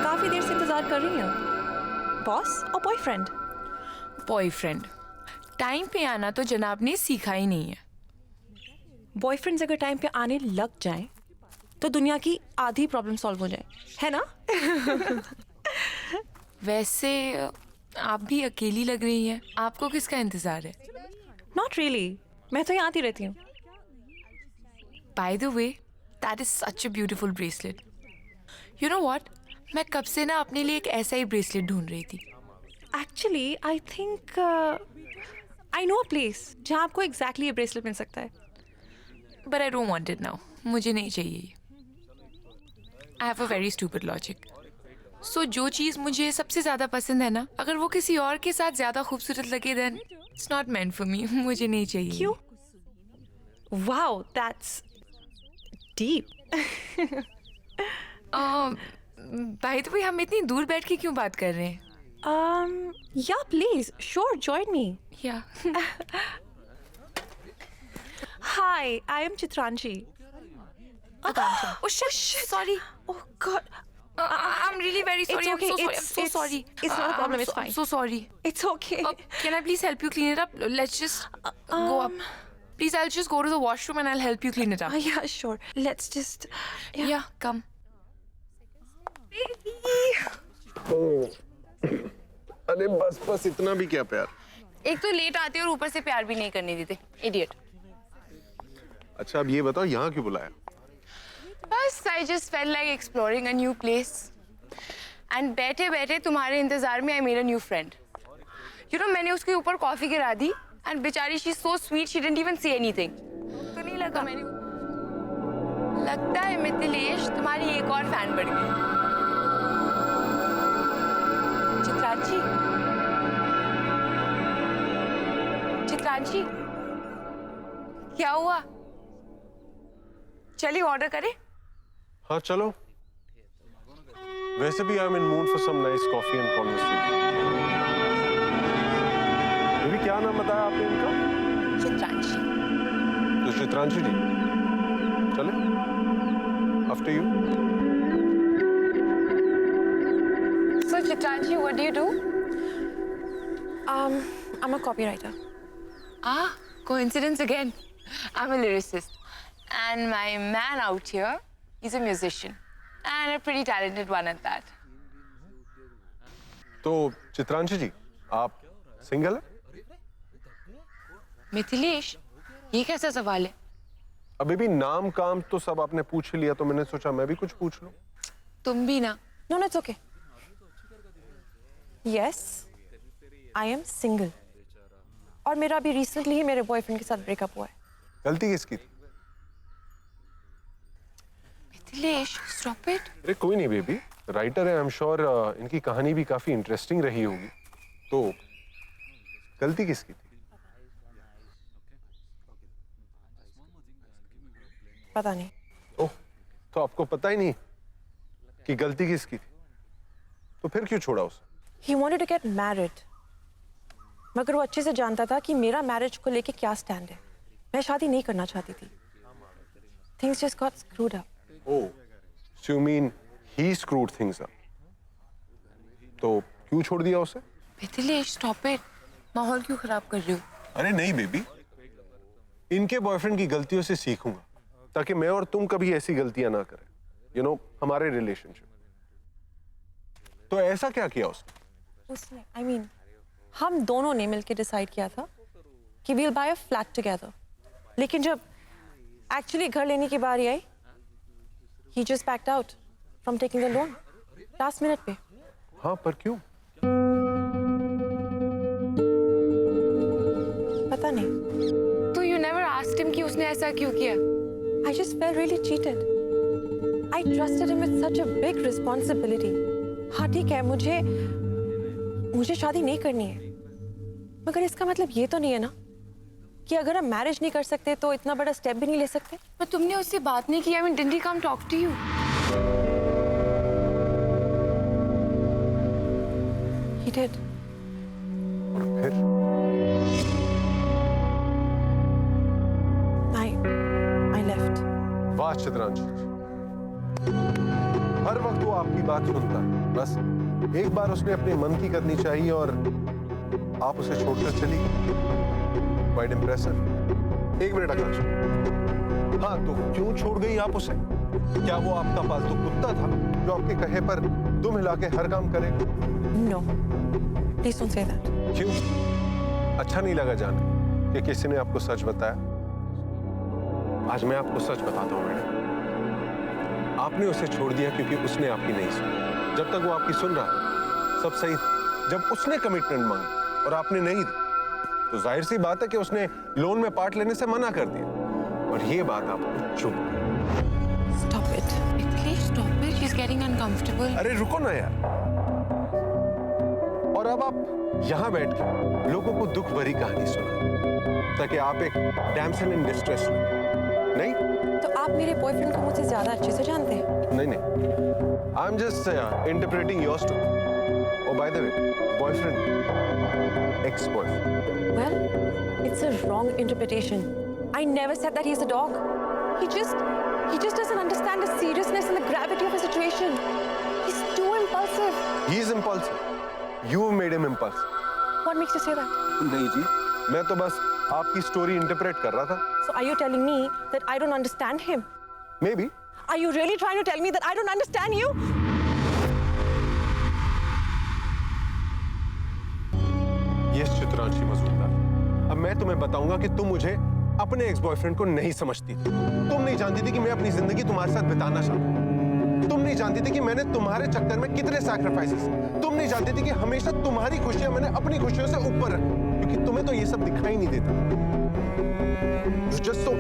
काफी देर से इंतजार कर रही हूँ। बॉस और बॉयफ्रेंड? बॉयफ्रेंड टाइम पे आना तो जनाब ने सीखा ही नहीं है। बॉयफ्रेंड्स अगर टाइम पे आने लग जाएं तो दुनिया की आधी प्रॉब्लम सॉल्व हो जाए, है ना? वैसे आप भी अकेली लग रही हैं। आपको किसका इंतजार है? नॉट रियली, मैं तो यहाँ आती रहती हूँ। Bye the way that is such a beautiful bracelet. You know what, मैं कब से ना अपने लिए एक ऐसा ही ब्रेसलेट ढूंढ रही थी। Actually I think I know a place जहाँ आपको एग्जैक्टली ये ब्रेसलेट मिल सकता है। But I don't want it now. मुझे नहीं चाहिए। I have a very stupid logic. So जो चीज़ मुझे सबसे ज़्यादा पसंद है ना, अगर वो किसी और के साथ ज़्यादा खूबसूरत लगे then it's not meant for me. मुझे नहीं चाहिए। क्यों? Wow, that's deep. By the way हम इतनी दूर बैठ के क्यों बात कर रहे हैं? Yeah, please, sure, join me. Yeah. Hi, I am Chitranji. Oh shit, sorry. Oh God. I'm really very sorry. It's okay. I'm so sorry. It's not a problem. It's fine. So sorry. It's okay. Can I please help you clean it up? Let's just go up. Please, I'll just go to the washroom and I'll help you clean it up. Yeah, sure. Let's just. Yeah, come. अरे बस बस, इतना भी क्या प्यार। एक तो लेट आते और ऊपर से प्यार भी नहीं करने देते। Idiot. अच्छा अब ये बताओ यहाँ क्यों बुलाया? बस I just felt like exploring a new place. And बैठे बैठे तुम्हारे इंतजार में I made a new friend. You know, मैंने उसके ऊपर कॉफी गिरा दी and बेचारी she's so sweet she didn't even say anything. तो नहीं लगा मैंने। लगता है मिथिलेश तुम्हारी एक और फैन बढ़ गई। चित्रांशी, चित्रांशी, क्या हुआ? चलिए ऑर्डर करें? हाँ चलो। वैसे भी I am in mood for some nice coffee and conversation. ये भी क्या नाम बताया आपने इनका? चित्रांशी। तो चित्रांशी जी, चले? After you. So Chitranji, what do you do? I'm a copywriter. Ah, coincidence again. I'm a lyricist. And my man out here, he's a musician. And a pretty talented one at that. तो चित्रांशी जी, आप सिंगल है? मिथिलेश, ये कैसा सवाल है? अभी भी नाम काम तो सब आपने पूछ ही लिया, तो मैंने सोचा मैं भी कुछ पूछ लूं। तुम भी ना। No, it's okay. Yes, I am single. और मेरा अभी रिसेंटली ही मेरे बॉयफ्रेंड के साथ ब्रेकअप हुआ है। गलती किसकी थी? Mithilesh, stop it. अरे कोई नहीं बेबी, राइटर है, आई एम श्योर इनकी कहानी भी काफी इंटरेस्टिंग रही होगी। तो गलती किसकी थी? पता नहीं। ओह, तो आपको पता ही नहीं कि गलती किसकी थी? तो फिर क्यों छोड़ा उसे? He wanted to get married. मगर वो अच्छे से जानता था कि मेरा मैरिज को लेके क्या स्टैंड है। मैं शादी नहीं करना चाहती थी। Things just got screwed up. Oh, so you mean he screwed things up? तो क्यों छोड़ दिया उसे? Mithilesh, stop it. माहौल क्यों खराब कर रही हो? अरे नहीं बेबी, इनके बॉयफ्रेंड की गलतियों से सीखूंगा ताकि मैं और तुम कभी ऐसी गलतियां ना करें। You know, हमारे रिलेशनशिप। तो ऐसा क्या किया उसने I mean, हम दोनों ने मिलकर डिसाइड किया था कि we'll buy a flat together. लेकिन जब एक्चुअली घर लेने की बारी आई, he just backed out from taking the loan. Last minute पे। हाँ, पर क्यों? पता नहीं। तो you never asked ऐसा क्यों किया? I just felt really cheated. I trusted him with such a big responsibility. हाँ ठीक है, मुझे शादी नहीं करनी है, मगर इसका मतलब ये तो नहीं है ना कि अगर हम मैरिज नहीं कर सकते तो इतना बड़ा स्टेप भी नहीं ले सकते। पर तुमने उससे बात नहीं की? I mean, didn't he come talk to you? He did. और फिर I left. वाह चित्रांशु, हर वक्त वो आपकी बात सुनता है, बस एक बार उसने अपने मन की करनी चाहिए और आप उसे छोड़कर चली गई। Quite impressive. एक मिनट आकाश, हाँ तो क्यों छोड़ गई आप उसे? क्या वो आपका पालतू कुत्ता था जो आपके कहे पर दुम हिला के हर काम करेगा? No. Please don't say that. क्यों? अच्छा नहीं लगा जान कि किसी ने आपको सच बताया? आज मैं आपको सच बताता हूं मैडम, आपने उसे छोड़ दिया क्योंकि उसने आपकी नहीं सुनी। जब तक वो आपकी सुन रहा था सब सही था। जब उसने कमिटमेंट मांगी और आपने नहीं दी तो जाहिर सी बात है कि उसने लोन में पार्ट लेने से मना कर दिया और ये बात आपको चुप। Stop it. Please stop it. She's getting uncomfortable. अरे रुको ना यार। और अब आप यहां बैठ के लोगों को दुख भरी कहानी सुनाएं ताकि आप एक डैमसेल इन डिस्ट्रेस नहीं? तो आप मेरे बॉयफ्रेंड को मुझसे ज्यादा अच्छे से जानते हैं। नहीं I am just interpreting your story. Oh by the way, boyfriend, ex boyfriend. Well, it's a wrong interpretation. I never said that he's a dog. He just doesn't understand the seriousness and the gravity of the situation. He's too impulsive. He is impulsive. You made him impulsive. What makes you say that? नहीं जी, मैं तो बस आपकी स्टोरी इंटरप्रेट कर रहा था। So are you telling me that I don't understand him? Maybe. Are you really trying to tell me that I don't understand you? Yes, Chitranshi Majumdar. अब मैं तुम्हें बताऊंगा कि तुम मुझे अपने एक्स बॉयफ्रेंड को नहीं समझती थी। तुम नहीं जानती थी कि मैं अपनी जिंदगी तुम्हारे साथ बिताना चाहता हूं। तुम नहीं जानती थी कि मैंने तुम्हारे चक्कर में कितने सैक्रिफाइसेस। तुम नहीं जानती थी कि हमेशा तुम्हारी खुशियां मैंने अपनी खुशियों से ऊपर रखी, क्योंकि तुम्हें तो ये सब दिखाई नहीं देता। You're just so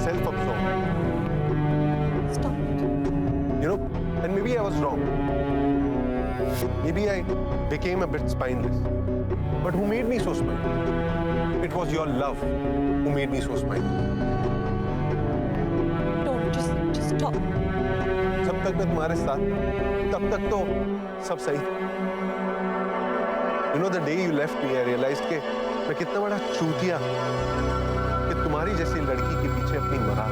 self-absorbed. Stop it. You know, and maybe I was wrong. Maybe I became a bit spineless. But who made me so spineless? It was your love who made me so spineless. Don't just stop. जब तक मैं तुम्हारे साथ तब तक तो सब सही था। You know, the day you left me, I realized कि मैं कितना बड़ा चूतिया कि तुम्हारी जैसी लड़की के पीछे अपनी मरा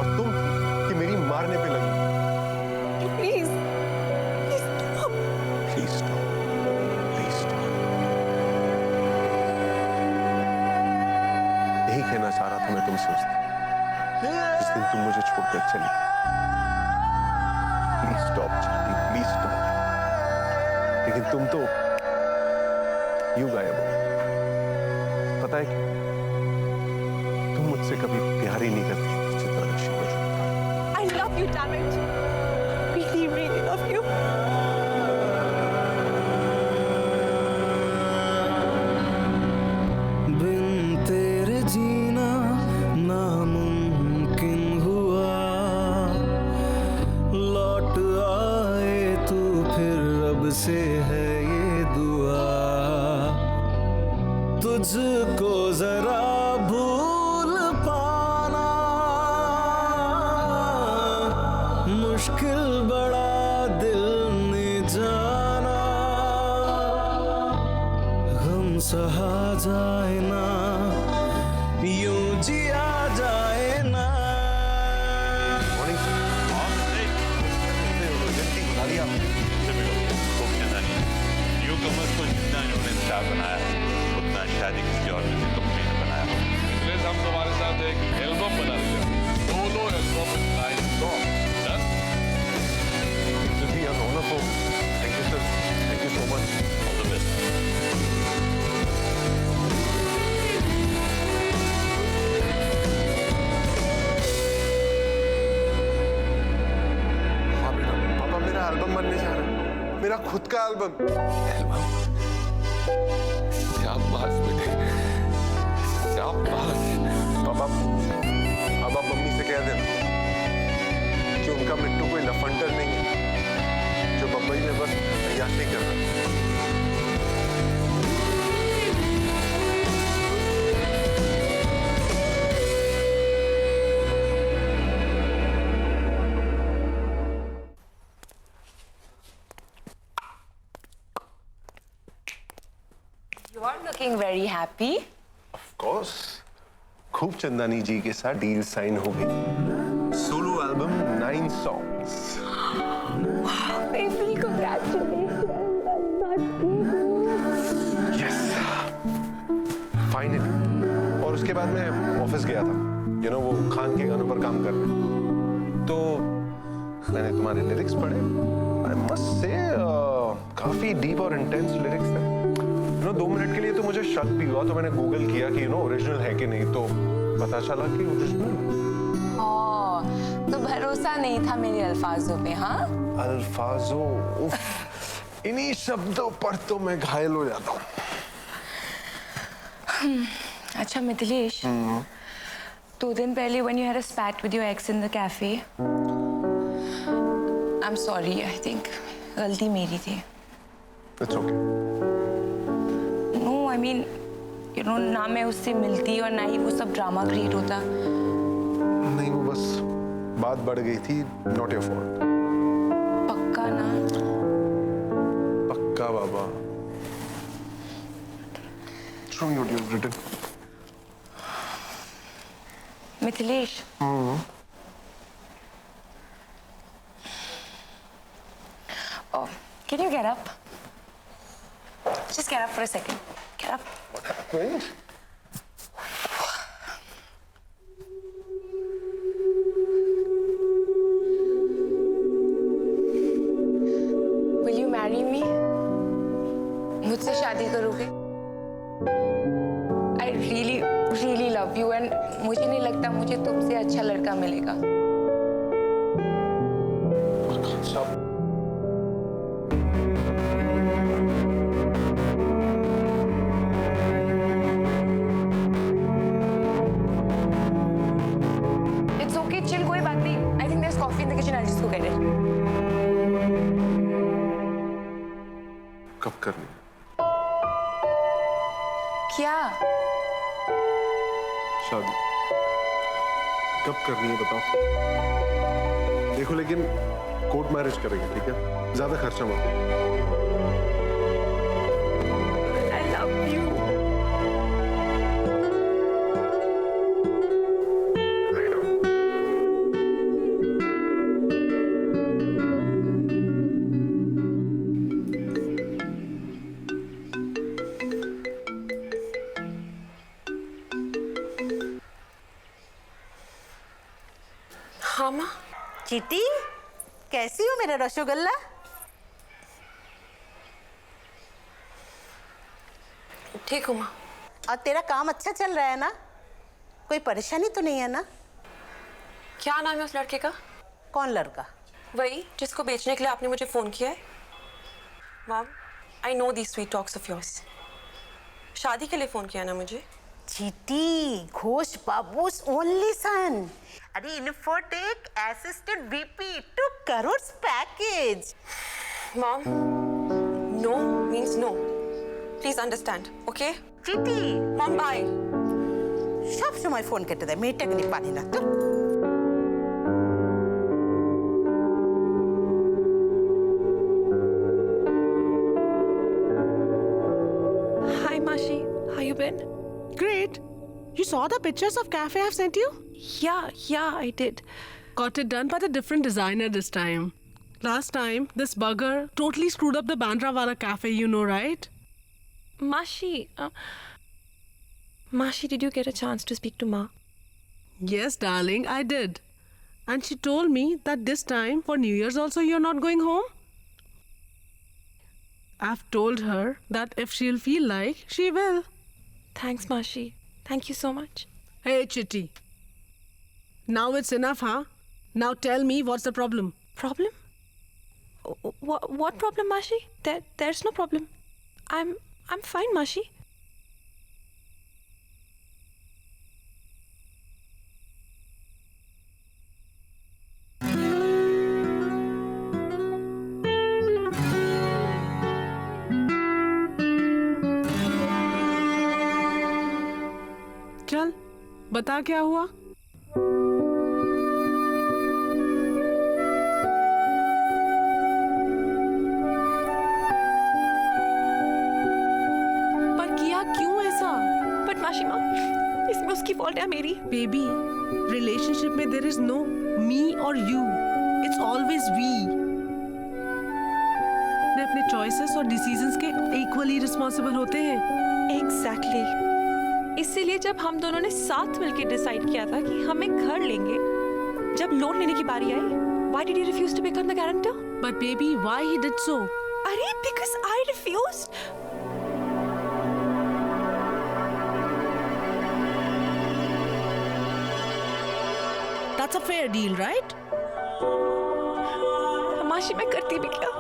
और तुम कि मेरी मारने पे लगी। Please. Please stop. Please stop. Please stop. यही कहना चाह रहा था मैं तुमसे उस दिन, जिस दिन तुम मुझे छोड़कर चली। Please stop, Charlie. Please stop. लेकिन तुम तो यूं गायब हो। पता है क्यों? तुम मुझसे कभी प्यार ही नहीं करती Chitranshi Majumdar. I love you, damn it. Really, really love you. बिन तेरे जीना नामुमकिन हुआ, लौट आए तू फिर रब से है ये दुआ, तुझको जरा भूल पाना मुश्किल बड़ा दिल ने जाना, गम सहा जाए ना यूं जिया जाए ना। न्यूकमर्स को जितना इन्होंने स्टार बनाया उतना शादी किसी और किसी कंपनी ने बनाया। प्लीज हम तुम्हारे साथ एक एल्बम बना लिया, solo album live song. Thank you, sir. Thank you so much. All the best. हाँ बेटा, पापा मेरा एल्बम बनने जा रहा है, मेरा खुद का एल्बम। शाबाश बेटे, शाबाश। अब आप मम्मी से कह देना कि उनका मिट्टू कोई लफंडर नहीं है जो बम्बई में बस अय्याशी कर रहा है। You are looking very happy. Of course. खूब चंदानी जी के साथ डील साइन हो गई। Solo album 9 songs. Baby, congratulations. Yes. Finally. और उसके बाद मैं ऑफिस गया था। You know, वो खान के गानों पर काम करने। तो मैंने तुम्हारे लिरिक्स पढ़े। I must say, काफी डीप और इंटेंस लिरिक्स थे। 2 मिनट के लिए तो मुझे शक भी हुआ, तो मैंने गूगल किया कि ओरिजिनल है कि नहीं, तो पता चला कि ओरिजिनल। तो भरोसा नहीं था मेरे अल्फाजों पे, हाँ? अल्फाजों, उफ, इन्हीं शब्दों पर तो मैं घायल हो जाता हूँ। अच्छा मिथिलेश, 2 दिन पहले when you had a spat with your ex in the cafe, I'm sorry, I think गलती मेरी थी। It's okay. I mean, you know, ना मैं उससे मिलती और ना ही वो सब ड्रामा क्रिएट होता। नहीं, वो बस बात बढ़ गई थी, not your fault. पक्का ना? पक्का बाबा। Show me what you've written. Mithilesh. Oh, can you get up? Just get up for a second. Get up. What happened? Will you marry me? मुझसे शादी करोगे? I really, really love you and मुझे नहीं लगता मुझे तुमसे अच्छा लड़का मिलेगा। Stop. कब करनी? क्या? शादी कब करनी है बताओ। देखो लेकिन कोर्ट मैरिज करेंगे, ठीक है? ज्यादा खर्चा मत। I love you. हाँ माँ। चीटी, कैसी हो मेरा रसोगुल्ला? ठीक हूँ माँ। और तेरा काम अच्छा चल रहा है ना? कोई परेशानी तो नहीं है ना? क्या नाम है उस लड़के का? कौन लड़का? वही जिसको बेचने के लिए आपने मुझे फोन किया है। Mom, I know these sweet talks of yours. शादी के लिए फोन किया ना मुझे? चीटी, घोष बाबूस ओनली सन। अरे Infotech assistant VP 2 crore package. Mom, no means no. Please understand, okay? चीटी, मॉम बाय। सब समय फोन करते थे, मेटक नहीं पानी ना तो। Hi Mashi, how you been? Great. You saw the pictures of cafe I've sent you? Yeah, I did. Got it done by the different designer this time. Last time, this bugger totally screwed up the Bandrawala cafe, you know, right? Mashi, Mashi, did you get a chance to speak to Ma? Yes, darling, I did. And she told me that this time, for New Year's also, you're not going home. I've told her that if she'll feel like, she will. Thanks, Mashi. Thank you so much. Hey, Chitty. Now it's enough, huh? Now tell me what's the problem. Problem? What problem, Mashi? There's no problem. I'm fine, Mashi. बता क्या हुआ? पर किया क्यों ऐसा? बट माशी माँ, इसमें उसकी फॉल्ट है मेरी? बेबी, रिलेशनशिप में देयर इज नो मी और यू, इट्स ऑलवेज वी। अपने चॉइसेस और डिसीजंस के इक्वली रिस्पॉन्सिबल होते हैं। एग्जैक्टली। इसीलिए जब हम दोनों ने साथ मिलकर डिसाइड किया था कि हम एक घर लेंगे, जब लोन लेने की बारी आई, why did he refuse to become the guarantor? But baby, why he did so? अरे because I refused. That's a fair deal, right? माशी मैं करती भी क्या?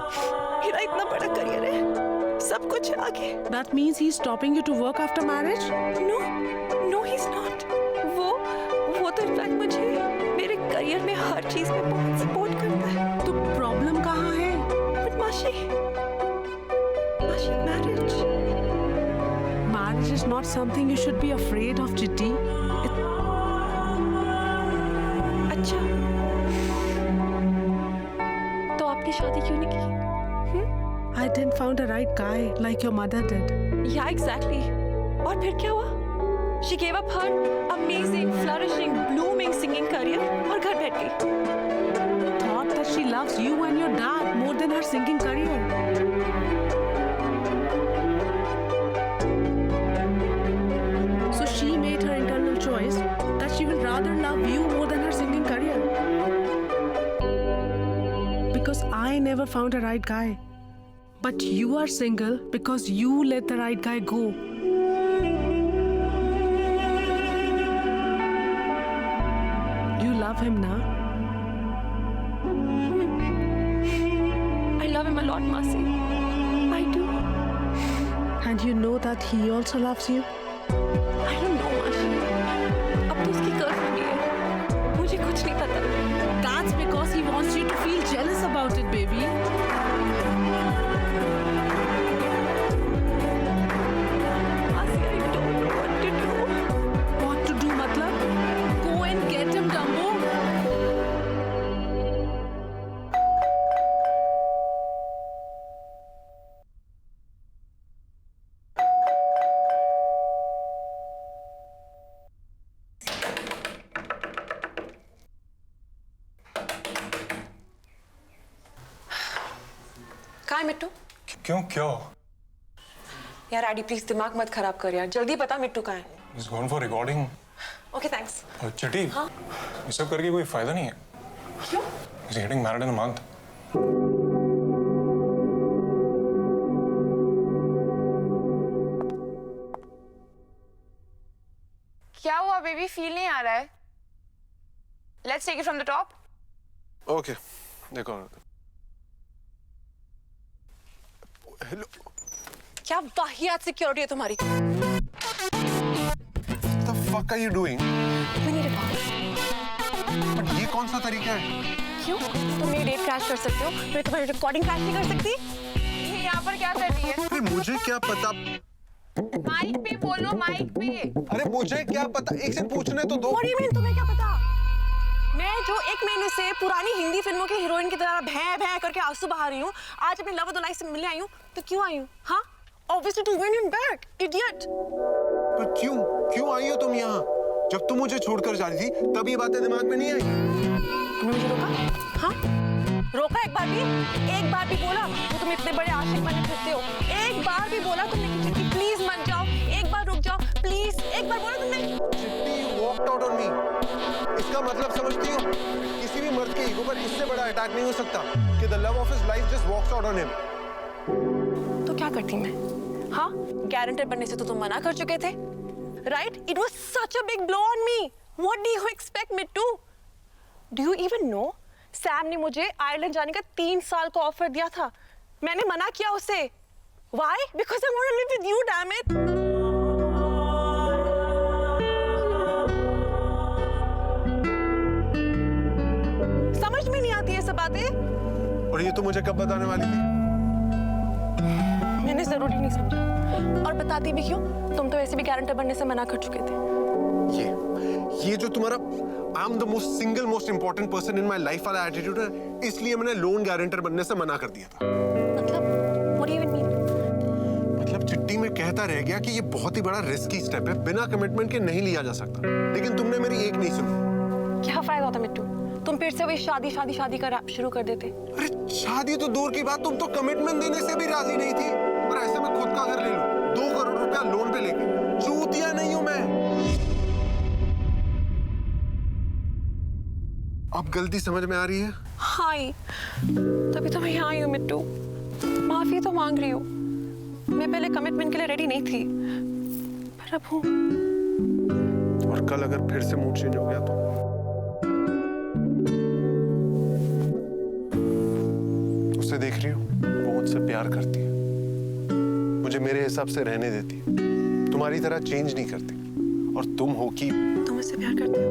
मेरा इतना बड़ा करियर है, सब कुछ है आगे। That means he's stopping you to work after marriage? No, he's not. वो तो इनफैक्ट मुझे मेरे करियर में हर चीज में बहुत सपोर्ट करता है। तो प्रॉब्लम कहाँ है? But माशी, marriage. Marriage is not something you should be afraid of, Chitti. अच्छा, तो आपने शादी क्यों नहीं की? I didn't found a right guy like your mother did. Yeah, exactly. और फिर क्या हुआ? She gave up her amazing, flourishing, blooming singing career और घर बैठ गई. Thought that she loves you and your dad more than her singing career. So she made her internal choice that she will rather love you more than her singing career. Because I never found a right guy. But you are single because you let the right guy go. You love him now? I love him a lot, Masi. I do. And you know that he also loves you? I don't know, Masi. अब तो उसकी गर्लफ्रेंड ही है, मुझे कुछ नहीं पता. That's because he wants you to feel jealous about it, baby. कहाँ है मिट्टू? क्यों क्या? यार आडी प्लीज दिमाग मत खराब कर यार, जल्दी बता मिट्टू कहाँ है? He's gone for recording. Okay thanks. चिट्टी, हाँ? ये सब करके कोई फायदा नहीं है. क्यों? He's getting married in a month. क्या हुआ बेबी, फील नहीं आ रहा है? Let's take it from the top. Okay, देखो. हेलो. क्या वाहियात सिक्योरिटी है तुम्हारी? What the fuck are you doing? We need a talk. पर ये कौन सा तरीका है? क्यों? तुम मेरी डेट क्रैश कर सकते हो, मैं तुम्हारी रिकॉर्डिंग क्रैश नहीं कर सकती? ये यहाँ पर क्या कर रही है? अरे मुझे क्या पता? माइक पे बोलो, माइक पे. अरे मुझे क्या पता? एक से पूछने तो दो. What do you mean, तुम्हें क्या पता? मैं जो 1 महीने से पुरानी हिंदी फिल्मों के हीरोइन की तरह भैं भैं करके आंसू बहा रही हूँ, आज अपने लव ऑफ द लाइफ से मिलने आई हूँ, तो क्यों आई हूँ? हाँ? Obviously to win him back, idiot. पर क्यों आई हो तुम यहाँ? जब तुम मुझे छोड़कर जा रही थी, तब ये बातें दिमाग में नहीं आई. तुमने मुझे रोका? हाँ? रोका एक बार भी बोला तो तुम इतने बड़े आशिक बने फिरते हो. एक बार भी बोला तुमने कि चिट्टी प्लीज मत जाओ, एक बार रुक जाओ प्लीज, एक बार बोला तुमने? चिट्टी walked out on me. इसका मतलब समझती हो? किसी भी मर्द के ईगो पर इससे बड़ा अटैक नहीं हो सकता कि the love of his life just walks out on him. तो क्या करती मैं? हाँ? गारंटर बनने से तो तुम मना कर चुके थे. Right? It was such a big blow on me. What do you expect, Mittu? Do you even know? Sam ने मुझे आयरलैंड जाने का 3 साल का ऑफर दिया था. मैंने मना किया उसे. Why? Because I want to live with you, damn it. समझ में नहीं आती ये सब बातें. और ये तो मुझे कब बताने वाली थी? मैंने जरूरी नहीं समझा. और बताती भी क्यों? तुम तो वैसे भी गारंटर बनने से मना कर चुके थे. ये जो तुम्हारा I am the single most important person in my life वाला एटीट्यूड है, इसलिए मैंने लोन गारंटर बनने से मना कर दिया था। What do you even mean? मतलब चिट्ठी में कहता रह गया कि ये बहुत ही बड़ा रिस्की स्टेप है, बिना कमिटमेंट के नहीं लिया जा सकता, लेकिन तुमने मेरी एक नहीं सुनी। क्या फायदा होता मिट्टू, तुम फिर से वही शादी शादी शादी का रैप शुरू कर देते। अरे शादी तो दूर की बात, तुम तो कमिटमेंट देने से भी राजी नहीं थी। और ऐसे में खुद का घर ले लूं 2 करोड़ रुपया लोन पे लेके, चूतिया नहीं हूं मैं। अब गलती समझ में आ रही है? हाय, तभी तो मैं यहाँ आई हूँ मिट्टू, माफी तो मांग रही हूँ। मैं पहले कमिटमेंट के लिए रेडी नहीं थी, पर अब हूँ। और कल अगर फिर से मूड चेंज हो गया तो? उसे देख रही हो, वो मुझसे प्यार करती है, मुझे मेरे हिसाब से रहने देती है, तुम्हारी तरह चेंज नहीं करती। और तुम हो कि तुम मुझसे प्यार करते हो?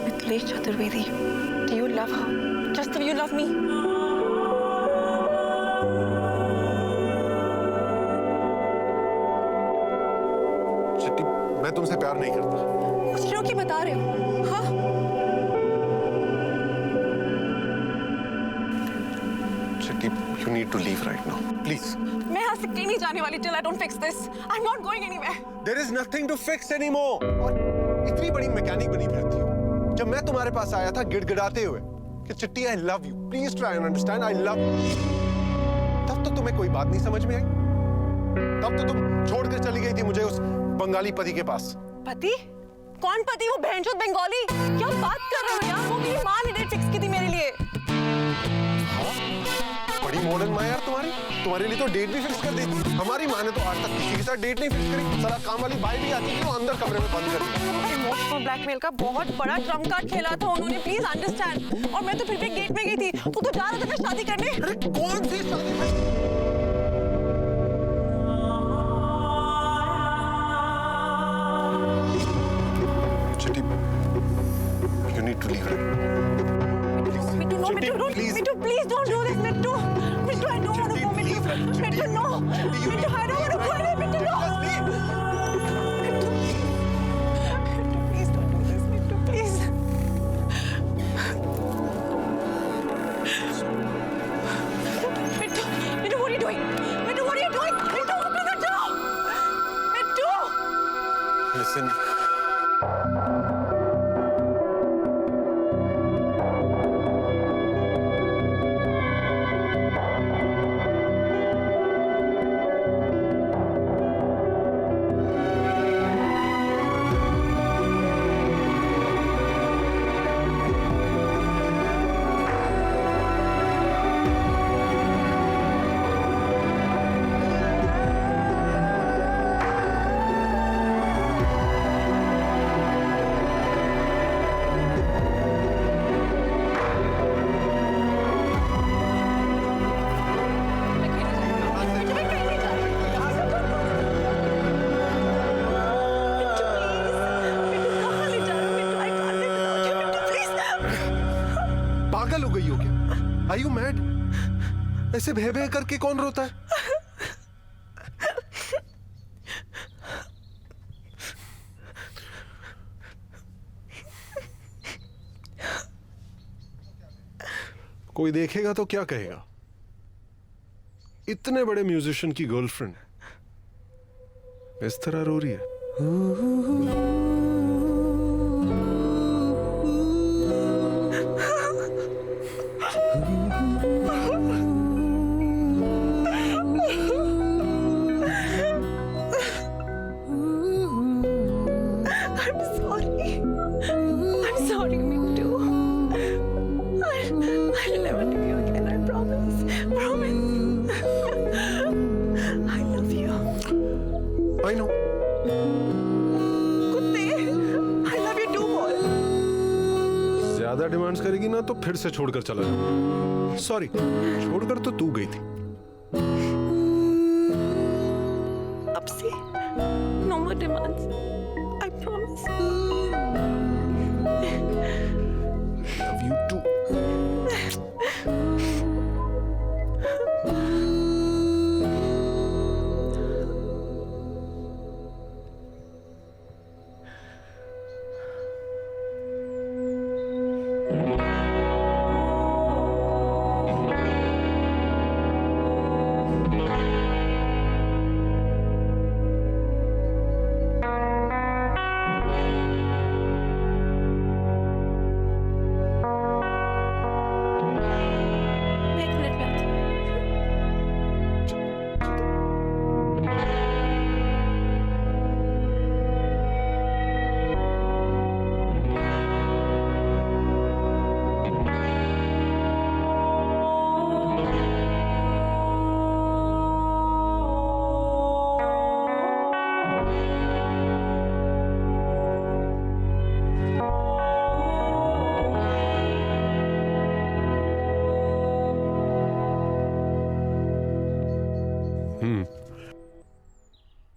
Mithilesh Chaturvedi, do you love her just the way you love me? चिट्टी, मैं तुमसे प्यार नहीं करता। कुछ लोग की बता रहे हो, हाँ? चिट्टी, you need to leave right now, please. मैं यहाँ से कहीं नहीं जाने वाली till I don't fix this. I'm not going anywhere. There is nothing to fix anymore. और इतनी बड़ी मैकेनिक बनी फिरती हो। जब मैं तुम्हारे पास आया था गिड़गिड़ाते हुए कि चिट्टी I love you, please try and understand, I love you, तब तो तुम्हें कोई बात नहीं समझ में आई। तब तो तुम छोड़कर चली गई थी मुझे उस बंगाली पति के पास। पति? कौन पति? वो बहनचोद बंगाली? क्या बात कर रहे हो यार? वो मेरी माँ ने डेट फिक्स की थी मेरे लिए। बड़ी मॉडर्न माँ यार तुम्हारे लिए तो डेट भी फिक्स कर देती। हमारी माँ ने तो आज तक किसी के साथ डेट नहीं फिक्स करी। साला काम वाली बाई भी आती थी, वो अंदर कमरे में बंद कर दी। इमोशनल ब्लैकमेल का बहुत बड़ा ट्रम्प कार्ड खेला था उन्होंने, प्लीज अंडरस्टैंड। और मैं तो फिर भी डेट में गई थी, तू तो जा रहा था ना शादी करने। अरे कौन सी शादी? चिट्टी, you need to leave right now. Mittu, no, Mittu, don't, Mittu, please don't do this, Mittu. Mittu, I don't want to go, Mittu. Mittu, no. Mittu, I don't want to go anywhere, Mittu, no. Mittu, please don't do this, Mittu, please. Mittu, Mittu, what are you doing? Mittu, what are you doing? Mittu, open the door. Mittu. Listen. पागल हो गई हो क्या? Are you mad? ऐसे भे भे करके कौन रोता है? कोई देखेगा तो क्या कहेगा? इतने बड़े म्यूजिशियन की गर्लफ्रेंड इस तरह रो रही है। I'm sorry, Mittu. I'll never do you again, I promise. Promise. I love you. I know. कुत्ते, I love you too, बोल. ज्यादा डिमांड्स करेगी ना तो फिर से छोड़कर चला जाऊंगा। सॉरी, छोड़कर तो तू गई थी। अब से no more demands. I promise. Love you too.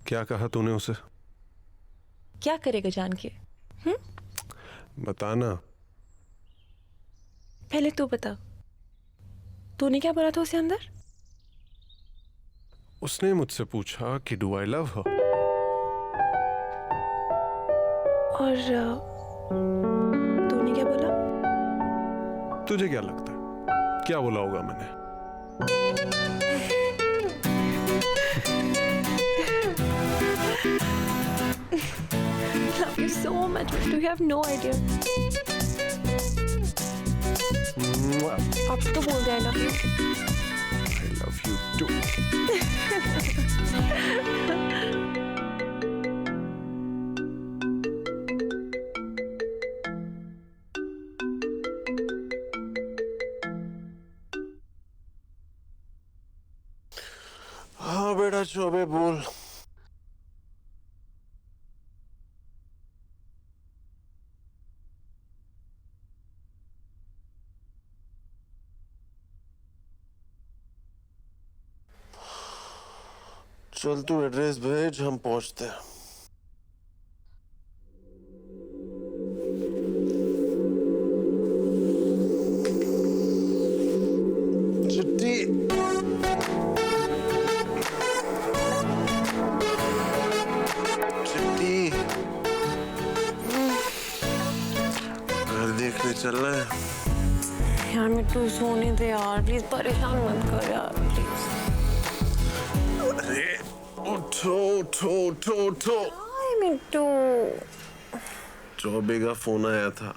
क्या कहा तूने उसे? क्या करेगा जान के? बताना। पहले तू बता, तूने क्या बोला था उसे अंदर? उसने मुझसे पूछा कि डू आई लव हर, और तूने क्या बोला? तुझे क्या लगता है क्या बोला होगा मैंने? Love you so much, but you have no idea. अब तो बोल दे I love you. I love you too. हाँ बेटा चौबे बोल। चल तू एड्रेस भेज, हम पहुंचते हैं। चिट्ठी चिट्ठी घर देखने चल रहे हैं यार मिट्टू सोने दे यार, प्लीज परेशान मत कर यार प्लीज। अरे उठो उठो उठो उठो। मिट्टू चौबे का फोन आया था।